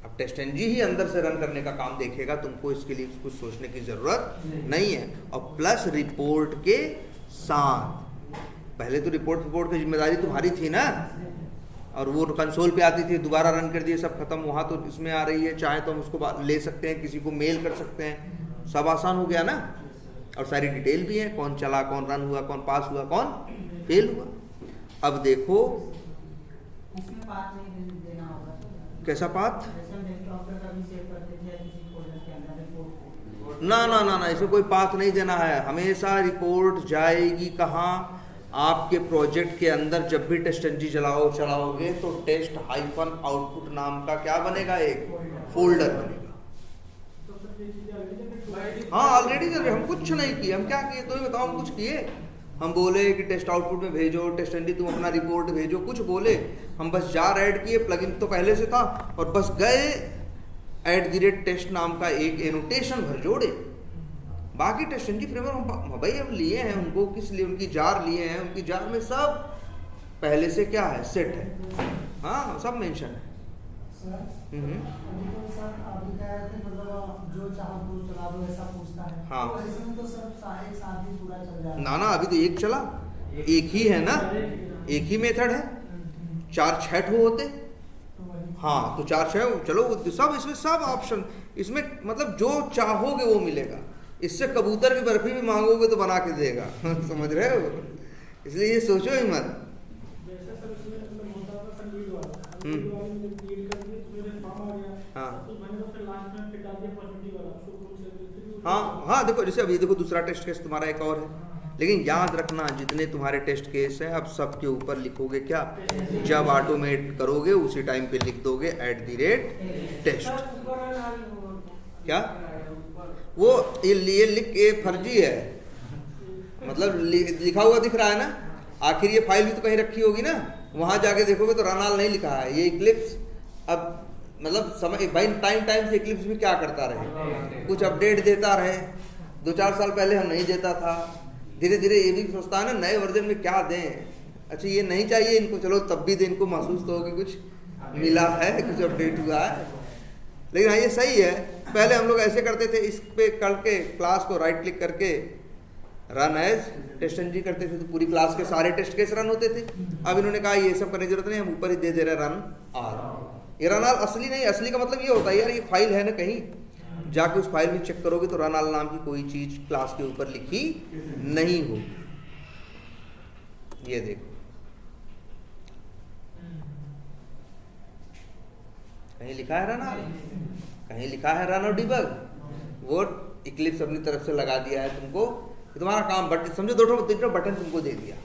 अब टेस्टएनजी ही अंदर से रन करने का काम देखेगा, तुमको इसके लिए कुछ सोचने की जरूरत नहीं है। और प्लस रिपोर्ट के साथ, पहले तो रिपोर्ट की जिम्मेदारी तुम्हारी थी ना, और वो कंसोल पे आती थी, दोबारा रन कर दिए सब खत्म। वहाँ तो इसमें आ रही है, चाहे तो हम उसको ले सकते हैं, किसी को मेल कर सकते हैं, सब आसान हो गया ना। और सारी डिटेल भी है, कौन चला, कौन रन हुआ, कौन पास हुआ, कौन फेल हुआ। अब देखो इसमें पाथ नहीं देना होगा। कैसा पाथ, ना ना ना ना ना, इसमें कोई पाथ नहीं देना है। हमेशा रिपोर्ट जाएगी कहाँ, आपके प्रोजेक्ट के अंदर जब भी टेस्टएनजी चलाओगे तो टेस्ट हाइफन आउटपुट नाम का क्या बनेगा, एक फोल्डर बनेगा। हाँ ऑलरेडी चल रहे, हम कुछ नहीं किए। हम क्या किए तुम्हें बताओ, हम कुछ किए? हम बोले कि टेस्ट आउटपुट में भेजो, टेस्टएनजी तुम अपना रिपोर्ट भेजो, कुछ बोले? हम बस जार ऐड किए, प्लगइन तो पहले से था, और बस गए @टेस्ट नाम का एक एनोटेशन भर जोड़े। बाकी टेस्टएनजी फ्रेमवर्क हम भाई हम लिए हैं उनको, किस लिए, उनकी जार लिए हैं, उनकी जार में सब पहले से क्या है, सेट है। हाँ सब मेंशन है। हाँ ना ना, अभी तो एक चला, एक ही है ना, एक ही मेथड है। 4-6 होते, हाँ तो 4-6 चलो सब, इसमें सब ऑप्शन, इसमें मतलब जो चाहोगे वो मिलेगा। इससे कबूतर की बर्फी भी मांगोगे तो बना के देगा। समझ रहे हो? इसलिए ये सोचो ही मत। हाँ हाँ देखो, जैसे अभी देखो दूसरा टेस्ट केस तुम्हारा एक और है, लेकिन याद रखना जितने तुम्हारे टेस्ट केस हैं, अब सबके ऊपर लिखोगे क्या, जब ऑटोमेट करोगे उसी टाइम पे लिख दोगे @टेस्ट। क्या वो ये लिख के फर्जी है, मतलब लिखा हुआ दिख रहा है ना, आखिर ये फाइल भी तो कहीं रखी होगी ना, वहां जाके देखोगे तो रनाल नहीं लिखा है, ये इक्लिप्स। अब मतलब समय भाई टाइम से इक्लिप्स भी क्या करता रहे, कुछ अपडेट देता रहे। 2-4 साल पहले हम नहीं देता था, धीरे धीरे ये भी सोचता है ना नए वर्जन में क्या दें। अच्छा ये नहीं चाहिए इनको, चलो तब भी दें, इनको महसूस तो हो कि कुछ मिला है, कुछ अपडेट हुआ है। लेकिन हाँ ये सही है, पहले हम लोग ऐसे करते थे, इस पे करके क्लास को राइट क्लिक करके रन एज टेस्टएनजी करते थे, तो पूरी क्लास के सारे टेस्ट केस रन होते थे। अब इन्होंने कहा ये सब करने की जरूरत नहीं, हम ऊपर ही दे रहे रन आल। ये रन आल असली नहीं, असली का मतलब ये होता है यार ये फाइल है ना, कहीं जाके उस फाइल में चेक करोगे तो रन आल नाम की कोई चीज क्लास के ऊपर लिखी नहीं हो। ये देखो कहीं लिखा है रन आल, कहीं लिखा है रन और डिबग। वो इक्लिप्स अपनी तरफ से लगा दिया है तुमको, तुम्हारा काम बटन समझो, 2 बटन तुमको दे दिया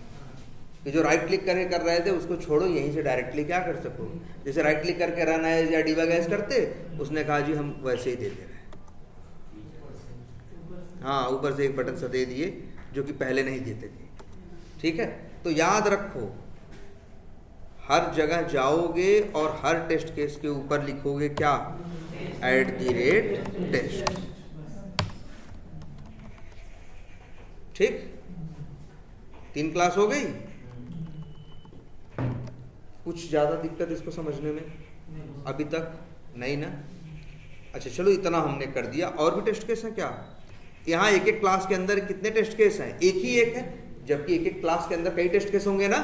कि जो राइट क्लिक करके कर रहे थे उसको छोड़ो, यहीं से डायरेक्टली क्या कर सको, जैसे राइट क्लिक करके रन एज या डिबग एज करते, उसने कहा जी हम वैसे ही दे दे रहे हैं। हाँ ऊपर से एक बटन सा दे दिए जो कि पहले नहीं देते थे। ठीक है, तो याद रखो हर जगह जाओगे और हर टेस्ट केस के ऊपर लिखोगे क्या, @टेस्ट। ठीक, 3 क्लास हो गई। कुछ ज़्यादा दिक्कत इसको समझने में अभी तक नहीं ना? अच्छा चलो इतना हमने कर दिया। और भी टेस्ट केस हैं क्या? यहाँ एक एक क्लास के अंदर कितने टेस्ट केस हैं? एक ही एक है, जबकि एक एक क्लास के अंदर कई टेस्ट केस होंगे ना।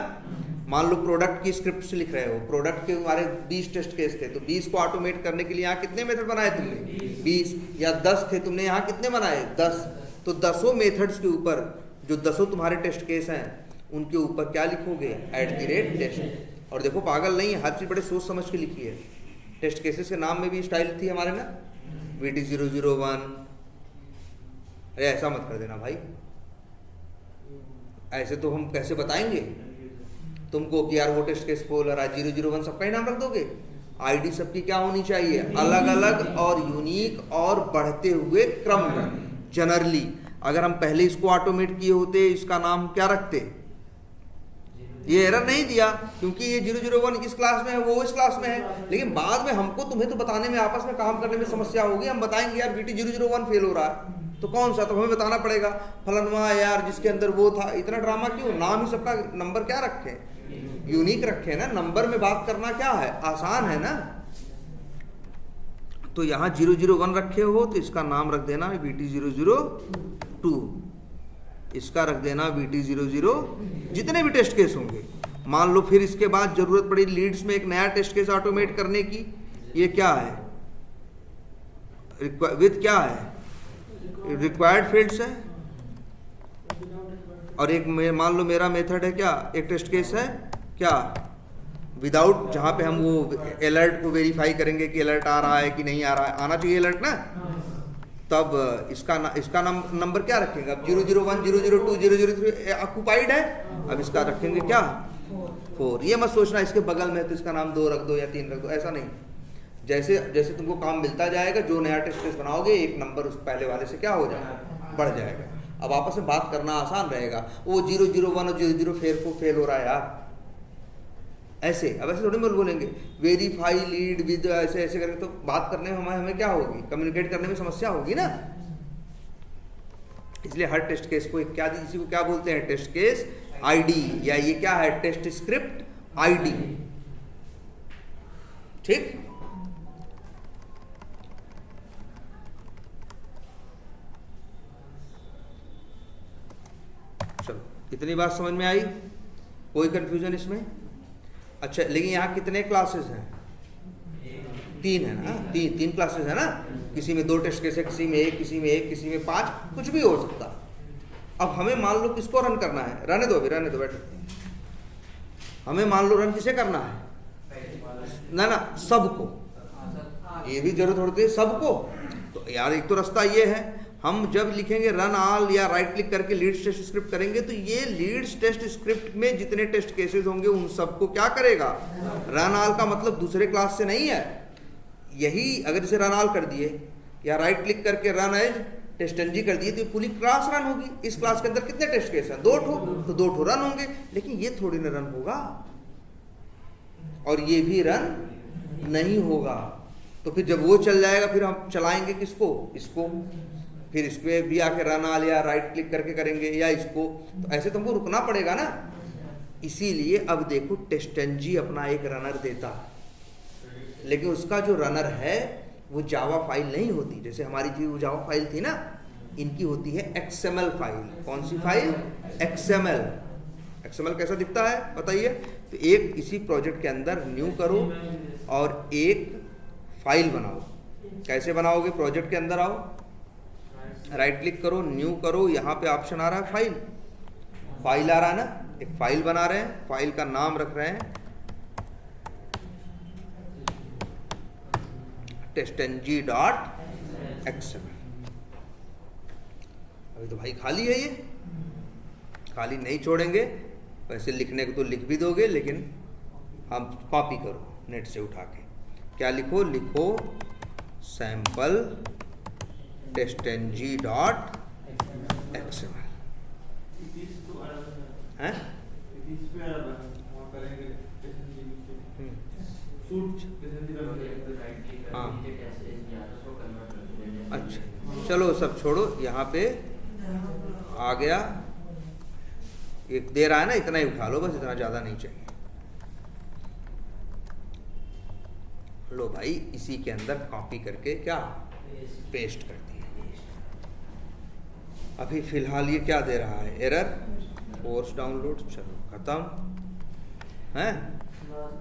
मान लो प्रोडक्ट की स्क्रिप्ट से लिख रहे हो, प्रोडक्ट के हमारे 20 टेस्ट केस थे, तो 20 को ऑटोमेट करने के लिए यहाँ कितने मेथड बनाए तुमने? 20। या 10 थे, तुमने यहाँ कितने बनाए? 10। तो 10 मेथड्स के ऊपर जो 10 तुम्हारे टेस्ट केस हैं उनके ऊपर क्या लिखोगे, @टेस्ट। और देखो पागल नहीं है, हर चीज़ बड़े सोच समझ के लिखी है। टेस्ट केसेस के नाम में भी स्टाइल थी हमारे ना, VT001। अरे ऐसा मत कर देना भाई, ऐसे तो हम कैसे बताएंगे तुमको कि यार वो टेस्ट केस फॉल और 001 सबका ही नाम रख दोगे। आईडी सबकी क्या होनी चाहिए, अलग अलग और यूनिक और बढ़ते हुए क्रम में। जनरली अगर हम पहले इसको ऑटोमेट किए होते इसका नाम क्या रखते, ये एरर नहीं दिया क्योंकि ये 001 इस क्लास में है, वो इस क्लास में है। लेकिन बाद में हमको तुम्हें तो बताने में, आपस में काम करने में समस्या होगी। हम बताएंगे यार VT001 फेल हो रहा है, तो कौन सा, तो हमें बताना पड़ेगा फलानवा यार जिसके अंदर वो था। इतना ड्रामा क्यों, नाम ही सबका नंबर क्या रखे, यूनिक रखे ना। नंबर में बात करना क्या है, आसान है ना। तो यहाँ 001 रखे हो तो इसका नाम रख देना VT002, इसका रख देना VT00। जितने भी टेस्ट केस होंगे, मान लो फिर इसके बाद जरूरत पड़ी लीड्स में एक नया टेस्ट केस ऑटोमेट करने की। ये क्या है, विद क्या है, रिक्वायर्ड फील्ड्स है। और एक मान लो मेरा मेथड है क्या, एक टेस्ट केस है क्या विदाउट, जहां पे हम वो अलर्ट को वेरीफाई करेंगे कि अलर्ट आ रहा है कि नहीं आ रहा है, आना चाहिए अलर्ट ना। तब इसका नंबर क्या रखेंगे, अब 001, 002, 003 ऑक्युपाइड है, अब इसका रखेंगे क्या 4। ये मत सोचना इसके बगल में तो इसका नाम 2 रख दो या 3 रख दो, ऐसा नहीं। जैसे जैसे तुमको काम मिलता जाएगा, जो नया टेस्ट केस बनाओगे एक नंबर उस पहले वाले से क्या हो जाएगा, बढ़ जाएगा। अब आपस में बात करना आसान रहेगा। वो 001 और 00 फेल हो रहा है यार, ऐसे अब ऐसे थोड़ी बोलेंगे वेरीफाई लीड विद, ऐसे ऐसे करके तो बात करने में हमें क्या होगी, कम्युनिकेट करने में समस्या होगी ना। इसलिए हर टेस्ट केस को क्या, इसी को क्या बोलते हैं, टेस्ट केस आईडी, या ये क्या है, टेस्ट स्क्रिप्ट आईडी। ठीक, चलो इतनी बात समझ में आई, कोई कंफ्यूजन इसमें। अच्छा, लेकिन यहाँ कितने क्लासेस हैं, 3 है ना, 3 क्लासेस है ना। किसी में 2 टेस्ट केस है, किसी में 1, किसी में 1, किसी में 5, कुछ भी हो सकता। अब हमें मान लो किसको रन करना है, रहने दो अभी, रहने दो, बैठो। हमें मान लो रन किसे करना है, ना सबको, ये भी जरूरत होती है सबको। तो यार एक तो रास्ता ये है, हम जब लिखेंगे रन ऑल या राइट क्लिक करके लीड्स टेस्ट स्क्रिप्ट करेंगे, तो ये लीड्स टेस्ट स्क्रिप्ट में जितने टेस्ट केसेस होंगे उन सबको क्या करेगा, रन ऑल का मतलब दूसरे क्लास से नहीं है। यही अगर इसे रन ऑल कर दिए या राइट क्लिक करके रन एज टेस्टनजी कर दिए, तो पूरी क्लास रन होगी। इस क्लास के अंदर कितने टेस्ट केस हैं, 2 ठो, तो 2 ठो रन होंगे। लेकिन ये थोड़ी ना रन होगा, और ये भी रन नहीं होगा। तो फिर जब वो चल जाएगा, फिर हम चलाएंगे किसको, इसको, फिर इस पे भी आके रन ऑल या राइट क्लिक करके करेंगे या इसको। तो ऐसे तुमको रुकना पड़ेगा ना। इसीलिए अब देखो टेस्टनजी अपना एक रनर देता है, लेकिन उसका जो रनर है वो जावा फाइल नहीं होती। जैसे हमारी थी वो जावा फाइल थी ना, इनकी होती है XML फाइल। कौन सी फाइल, XML। XML कैसा दिखता है बताइए। तो एक इसी प्रोजेक्ट के अंदर न्यू करो और एक फाइल बनाओ। कैसे बनाओगे, प्रोजेक्ट के अंदर आओ, राइट क्लिक करो, न्यू करो, यहाँ पे ऑप्शन आ रहा है फाइल, फाइल आ रहा है ना, एक फाइल बना रहे हैं, फाइल का नाम रख रहे हैं testng.xml। अभी तो भाई खाली है, ये खाली नहीं छोड़ेंगे। वैसे लिखने को तो लिख भी दोगे, लेकिन हम कॉपी करो नेट से उठा के। क्या लिखो, लिखो सैम्पल testng.xml है। हाँ, अच्छा चलो सब छोड़ो, यहाँ पे आ गया। एक दे रहा है ना, इतना ही उठा लो बस, इतना ज़्यादा नहीं चाहिए। लो भाई, इसी के अंदर कॉपी करके क्या पेस्ट कर दिए। अभी फिलहाल ये क्या दे रहा है, एरर, फोर्स डाउनलोड। चलो खत्म है।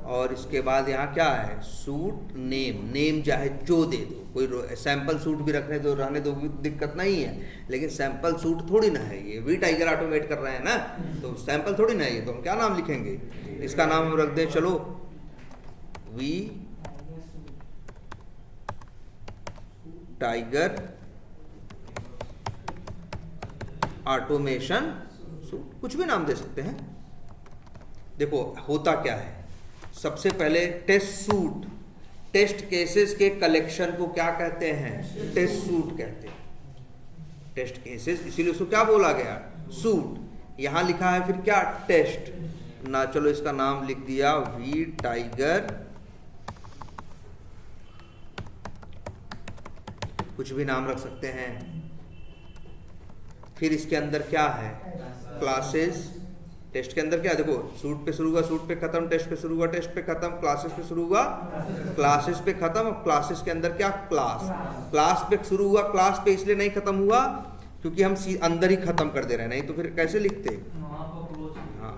और इसके बाद यहाँ क्या है, सूट नेम, नेम चाहे जो दे दो, कोई सैंपल सूट भी रहने दो, दिक्कत नहीं है, लेकिन सैंपल सूट थोड़ी ना है, ये वी टाइगर ऑटोमेट कर रहे हैं ना, तो सैंपल थोड़ी ना है ये, तो हम क्या नाम लिखेंगे, इसका नाम हम रख दें, चलो वी टाइगर ऑटोमेशन सूट, कुछ भी नाम दे सकते हैं। देखो होता क्या है, सबसे पहले टेस्ट सूट, टेस्ट केसेस के कलेक्शन को क्या कहते हैं, टेस्ट सूट कहते हैं, टेस्ट केसेस, इसीलिए उसको क्या बोला गया, सूट। यहां लिखा है फिर क्या, टेस्ट ना, चलो इसका नाम लिख दिया वी टाइगर, कुछ भी नाम रख सकते हैं। फिर इसके अंदर क्या है, क्लासेस, टेस्ट के अंदर क्या, देखो सूट पे शुरू हुआ, सूट पे खत्म, टेस्ट पे शुरू हुआ, टेस्ट पे खत्म, क्लासेस पे शुरू हुआ, क्लासेस पे खत्म, और क्लासेस के अंदर क्या, क्लास, क्लास पे शुरू हुआ, क्लास पे इसलिए नहीं खत्म हुआ क्योंकि हम अंदर ही खत्म कर दे रहे हैं, नहीं तो फिर कैसे लिखते, हाँ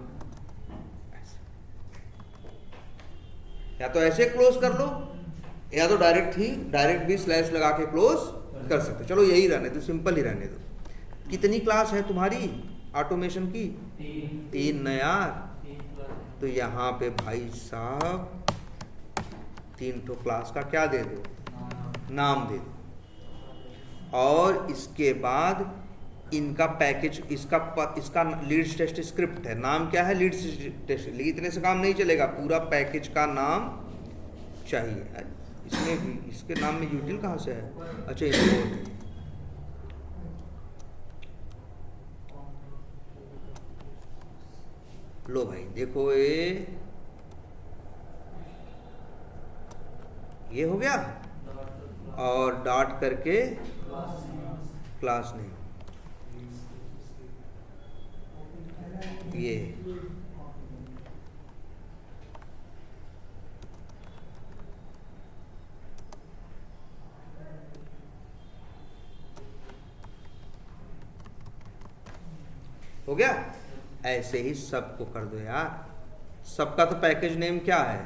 या तो ऐसे क्लोज कर लो, या तो डायरेक्ट भी स्लैश लगा के क्लोज कर सकते। चलो यही रहने दो, सिंपल ही रहने दो। कितनी क्लास है तुम्हारी ऑटोमेशन की, 3 न यार, तो यहाँ पे भाई साहब 3 ठो क्लास का क्या दे दो, नाम दे दो, और इसके बाद इनका पैकेज, इसका लीड्स टेस्ट स्क्रिप्ट है, नाम क्या है, लीड्स टेस्ट, लेकिन इतने से काम नहीं चलेगा, पूरा पैकेज का नाम चाहिए। इसमें इसके नाम में यूटिल कहाँ से है, अच्छा इंपोर्ट है, लो भाई देखो ये हो गया, और डॉट करके क्लास नेम, ये हो गया। ऐसे ही सबको कर दो यार, सबका तो पैकेज नेम क्या है,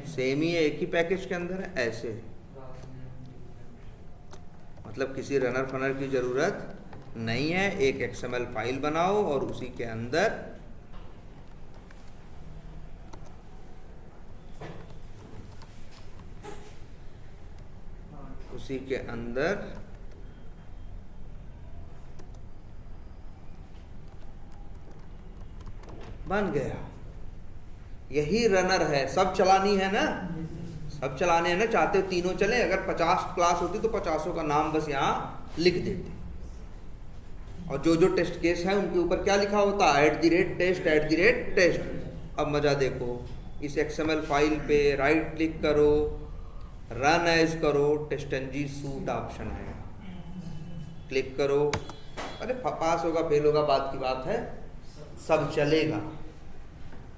सेम ही है, एक ही पैकेज के अंदर है, ऐसे मतलब किसी रनर फनर की जरूरत नहीं है। एक XML फाइल बनाओ और उसी के अंदर बन गया, यही रनर है, सब चलानी है ना, सब चलाने हैं ना, चाहते हो तीनों चले, अगर 50 क्लास होती तो 50 का नाम बस यहाँ लिख देते, और जो जो टेस्ट केस है उनके ऊपर क्या लिखा होता है, @test। अब मजा देखो, इस XML फाइल पे राइट क्लिक करो, रन एज करो, टेस्टंजी सूट ऑप्शन है, क्लिक करो, अरे पास होगा फेल होगा बात की बात है, सब चलेगा,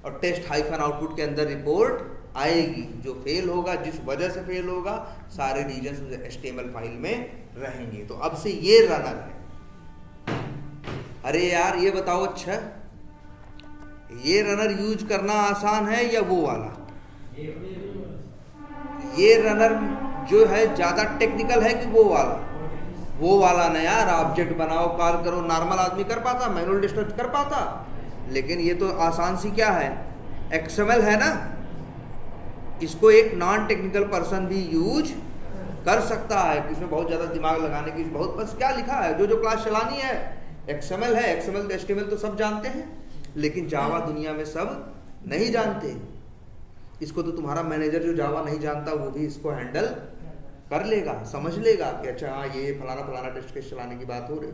और टेस्ट हाइफन आउटपुट के अंदर रिपोर्ट आएगी, जो फेल होगा, जिस वजह से फेल होगा, सारे रीजन HTML फाइल में रहेंगे। तो अब से ये रनर है। अरे यार ये बताओ, अच्छा ये रनर यूज करना आसान है या वो वाला, ये रनर जो है ज्यादा टेक्निकल है कि वो वाला ना यार, ऑब्जेक्ट बनाओ, कॉल करो, नॉर्मल आदमी कर पाता, मैनुअल डिस्ट्रक्ट कर पाता, लेकिन ये तो आसान सी क्या है, XML है ना, इसको एक नॉन टेक्निकल पर्सन भी यूज कर सकता है, इसमें बहुत ज़्यादा दिमाग लगाने की बहुत, बस क्या लिखा है, जो जो क्लास चलानी है, XML है, XML तो HTML तो सब जानते हैं, लेकिन जावा दुनिया में सब नहीं जानते, इसको तो तुम्हारा मैनेजर जो जावा नहीं जानता वो भी इसको हैंडल कर लेगा, समझ लेगा कि अच्छा हाँ ये फलाना टेस्ट केस चलाने की बात हो रही,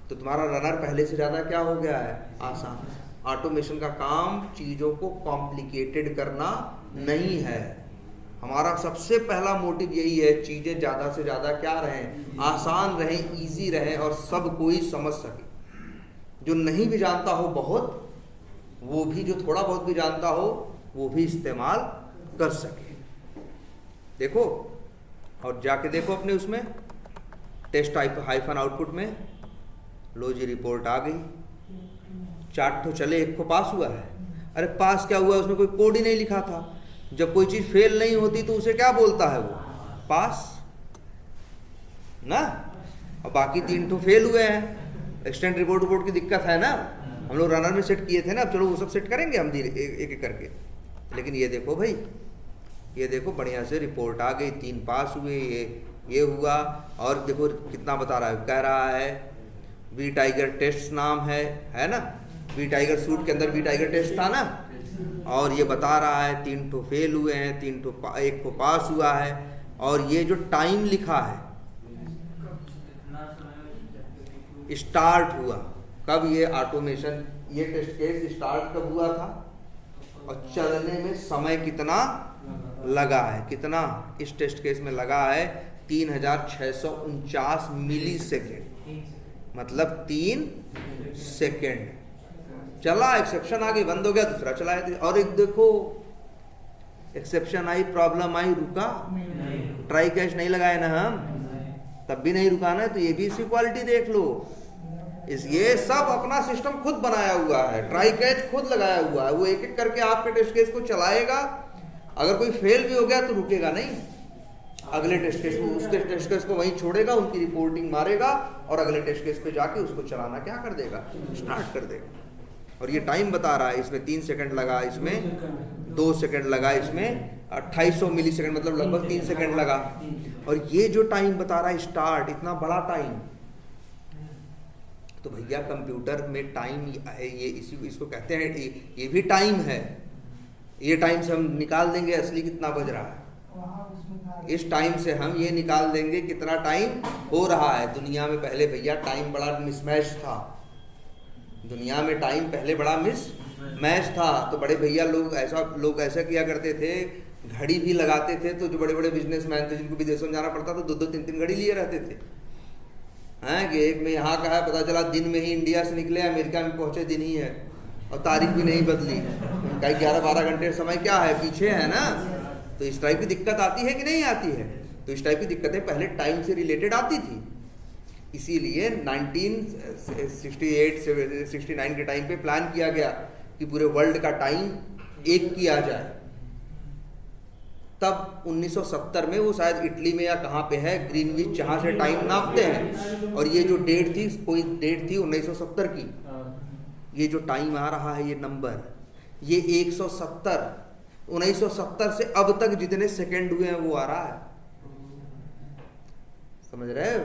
तो तुम्हारा रनर पहले से ज़्यादा क्या हो गया है, आसान। ऑटोमेशन का काम चीज़ों को कॉम्प्लिकेटेड करना नहीं है, हमारा सबसे पहला मोटिव यही है, चीज़ें ज़्यादा से ज़्यादा क्या रहें, आसान रहें, इजी रहें, और सब कोई समझ सके, जो नहीं भी जानता हो बहुत, वो भी जो थोड़ा बहुत भी जानता हो वो भी इस्तेमाल कर सके। देखो और जाके देखो अपने उसमें टेस्ट हाइफन आउटपुट में, लो जी रिपोर्ट आ गई, 4 तो चले, 1 को पास हुआ है, अरे पास क्या हुआ, उसमें कोई कोड ही नहीं लिखा था। जब कोई चीज़ फेल नहीं होती तो उसे क्या बोलता है वो, पास ना। और बाकी 3 तो फेल हुए हैं, एक्सटेंड रिपोर्ट की दिक्कत है ना। हम लोग रनर में सेट किए थे ना, अब चलो वो सब सेट करेंगे हम धीरे एक एक करके। लेकिन ये देखो भाई, ये देखो बढ़िया से रिपोर्ट आ गई, 3 पास हुए, ये हुआ। और देखो कितना बता रहा है, कह रहा है वी टाइगर टेस्ट नाम है ना। वी टाइगर सूट के अंदर वी टाइगर टेस्ट था ना। और ये बता रहा है 3 तो फेल हुए हैं, 1 को पास हुआ है। और ये जो टाइम लिखा है, स्टार्ट हुआ कब, ये ऑटोमेशन, ये टेस्ट केस स्टार्ट कब हुआ था, और चलने में समय कितना लगा है, कितना इस टेस्ट केस में लगा है 3649 मिली सेकेंड, मतलब 3 सेकेंड चला। एक्सेप्शन आ गई, बंद हो गया, दूसरा चला है। और एक देखो एक्सेप्शन आई, प्रॉब्लम आई, रुका, ट्राई कैच नहीं लगाए ना हम, तब भी नहीं रुका ना। तो ये भी इसकी क्वालिटी देख लो, ये सब अपना सिस्टम खुद बनाया हुआ है, ट्राई कैच खुद लगाया हुआ है। वो एक एक करके आपके टेस्ट केस को चलाएगा। अगर कोई फेल भी हो गया तो रुकेगा नहीं, अगले टेस्ट केस को, उसके टेस्ट केस को वहीं छोड़ेगा, उनकी रिपोर्टिंग मारेगा और अगले टेस्ट केस पे जाके उसको चलाना क्या कर देगा, स्टार्ट कर देगा। और ये टाइम बता रहा है, इसमें 3 सेकंड लगा, इसमें 2 सेकंड लगा, इसमें 2800 मिली सेकंड, मतलब लगभग 3 सेकंड लगा। और ये जो टाइम बता रहा है स्टार्ट, इतना बड़ा टाइम, तो भैया कंप्यूटर में टाइम ये इसको कहते हैं, ये भी टाइम है। ये टाइम से हम निकाल देंगे असली कितना बज रहा है, इस टाइम से हम ये निकाल देंगे कितना टाइम हो रहा है। दुनिया में पहले भैया टाइम बड़ा मिसमैच था, दुनिया में टाइम पहले बड़ा मिसमैच था। तो बड़े भैया लोग ऐसा किया करते थे, घड़ी भी लगाते थे। तो जो बड़े बड़े बिजनेसमैन थे जिनको विदेशों में जाना पड़ता था, 2-2, 3-3 घड़ी लिए रहते थे। हैं कि एक में यहाँ का है, पता चला दिन में ही इंडिया से निकले, अमेरिका में पहुंचे दिन ही है, और तारीख भी नहीं बदली। कहीं 11-12 घंटे समय क्या है, पीछे है ना। तो इस टाइप की दिक्कत आती है कि नहीं आती है। तो इस टाइप की दिक्कतें पहले टाइम से रिलेटेड आती थी। इसीलिए 1968-69 के टाइम पे प्लान किया गया कि पूरे वर्ल्ड का टाइम एक किया जाए। तब 1970 में वो शायद इटली में या कहाँ पे है, ग्रीनविच, जहाँ से टाइम नापते हैं। और ये जो डेट थी, कोई डेट थी 1970 की। ये जो टाइम आ रहा है, ये नंबर, ये 170, 1970 से अब तक जितने सेकंड हुए हैं वो आ रहा है। समझ रहे हो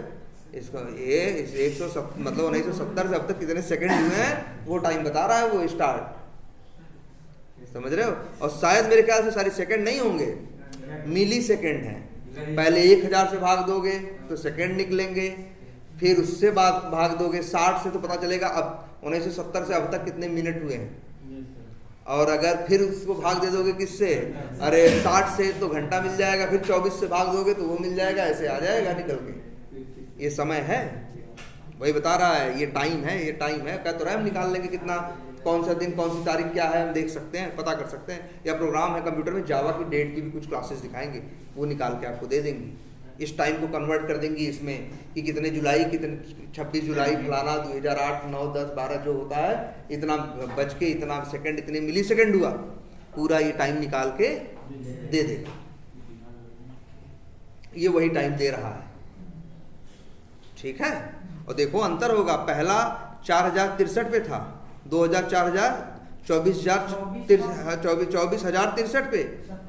इसको, ये 170 मतलब 1970 से अब तक कितने सेकंड हुए हैं वो टाइम बता रहा है, वो स्टार्ट। समझ रहे हो। और शायद मेरे ख्याल से सारे सेकंड नहीं होंगे, मिली सेकेंड है। पहले 1000 से भाग दोगे तो सेकंड निकलेंगे, फिर उससे भाग दोगे 60 से तो पता चलेगा अब 1970 से अब तक कितने मिनट हुए हैं। और अगर फिर उसको भाग दे दोगे किससे, अरे 60 से तो घंटा मिल जाएगा, फिर 24 से भाग दोगे तो वो मिल जाएगा, ऐसे आ जाएगा निकल के। ये समय है, वही बता रहा है, ये टाइम है, ये टाइम है। कह तो रहा है हम निकाल लेंगे कितना, कौन सा दिन, कौन सी तारीख क्या है, हम देख सकते हैं, पता कर सकते हैं। या प्रोग्राम है कंप्यूटर में, जावा की डेट की भी कुछ क्लासेस दिखाएंगे, वो निकाल के आपको दे देंगे। इस टाइम को कन्वर्ट कर देंगे इसमें कि कितने जुलाई, कितने 26 जुलाई फलाना 2008 9 10 12 जो होता है, इतना बज के इतना सेकंड, इतने मिली सेकंड हुआ, पूरा ये टाइम निकाल के दे देगा। ये वही टाइम दे रहा है, ठीक है। और देखो अंतर होगा, पहला 4063 पे था, 2000 4000 24,063 पे,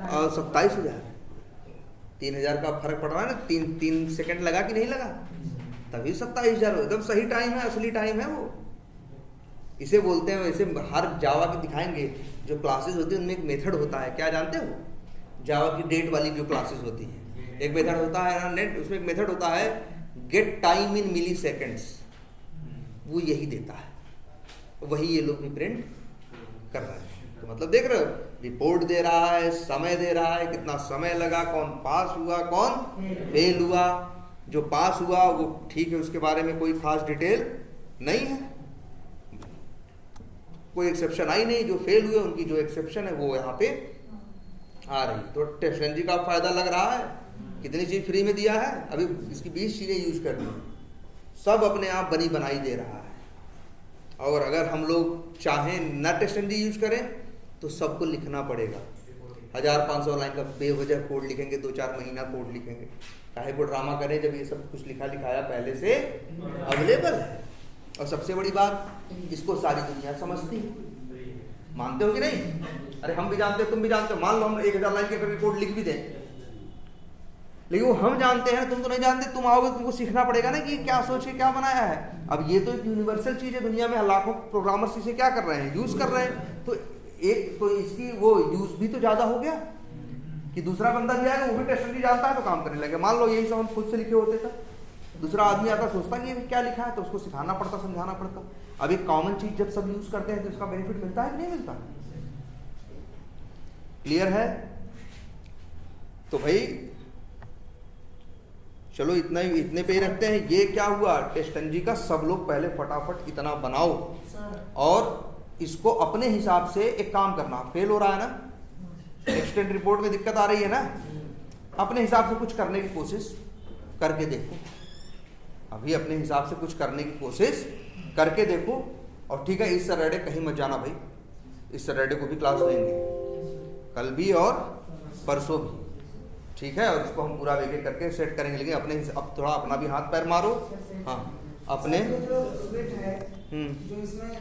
और 27,000, 3000 का फर्क पड़ रहा है ना। 3 सेकंड लगा कि नहीं लगा, तभी 27,000 एकदम सही टाइम है, असली टाइम है वो। इसे बोलते हैं, वैसे हर जावा की दिखाएंगे जो क्लासेस होती है उनमें एक मेथड होता है, क्या जानते हो, जावा की डेट वाली जो क्लासेस होती हैं, एक मेथड होता है ना नेट, उसमें एक मेथड होता है get time in milliseconds, वो यही देता है, वही ये लोग भी प्रिंट कर रहे हैं। तो मतलब देख रहे हो, रिपोर्ट दे रहा है, समय दे रहा है, कितना समय लगा, कौन पास हुआ, कौन फेल हुआ। जो पास हुआ वो ठीक है, उसके बारे में कोई खास डिटेल नहीं है, कोई एक्सेप्शन आई नहीं। जो फेल हुए उनकी जो एक्सेप्शन है वो यहाँ पे आ रही। तो टेक्नोलॉजी का फायदा लग रहा है, कितनी चीज फ्री में दिया है, अभी इसकी 20 चीजें यूज कर ली, सब अपने आप बनी बनाई दे रहा है। और अगर हम लोग चाहें न टेक्नोलॉजी यूज करें तो सबको लिखना पड़ेगा। 1500 लाइन का बेवजह कोड लिखेंगे, 2-4 महीना कोड लिखेंगे, काहे को ड्रामा करें जब ये सब कुछ लिखा लिखाया पहले से अवेलेबल है। और सबसे बड़ी बात, इसको सारी दुनिया समझती है, मानते हो कि नहीं? अरे हम भी जानते हो, तुम भी जानते हो, मान लो हम 1000 लाइन के कभी कोड लिख भी दें, लेकिन वो हम जानते हैं, तुम तो नहीं जानते। तुम आओगे, तुमको सीखना पड़ेगा ना कि क्या सोच के क्या बनाया है। अब ये तो एक यूनिवर्सल चीज है, दुनिया में लाखों प्रोग्रामर्स इसे क्या कर रहे हैं, यूज कर रहे हैं। तो एक तो इसकी वो यूज भी तो ज्यादा हो गया कि दूसरा बंदा भी आएगा, वो भी टेस्ट नहीं जानता है तो काम करने लगे। मान लो यही सब हम खुद से लिखे होते थे, दूसरा आदमी आता सोचता कि ये क्या लिखा है, तो उसको सिखाना पड़ता, समझाना पड़ता। अब एक कॉमन चीज जब सब यूज करते हैं तो इसका बेनिफिट मिलता है कि नहीं मिलता? क्लियर है? तो भाई चलो इतने पे ही रखते हैं। ये क्या हुआ टेस्टनजी का, सब लोग पहले फटाफट इतना बनाओ और इसको अपने हिसाब से एक काम करना। फेल हो रहा है ना, एक्सटेंड रिपोर्ट में दिक्कत आ रही है ना, अपने हिसाब से कुछ करने की कोशिश करके देखो। अभी अपने हिसाब से कुछ करने की कोशिश करके देखो। और ठीक है, इस सैटरडे कहीं मत जाना भाई, इस सैटरडे को भी क्लास लेंगे, कल भी और परसों भी, ठीक है। और इसको हम पूरा एक करके सेट करेंगे, लेकिन अपने अब थोड़ा अपना भी हाथ पैर मारो। हाँ अपने जो है जो इसमें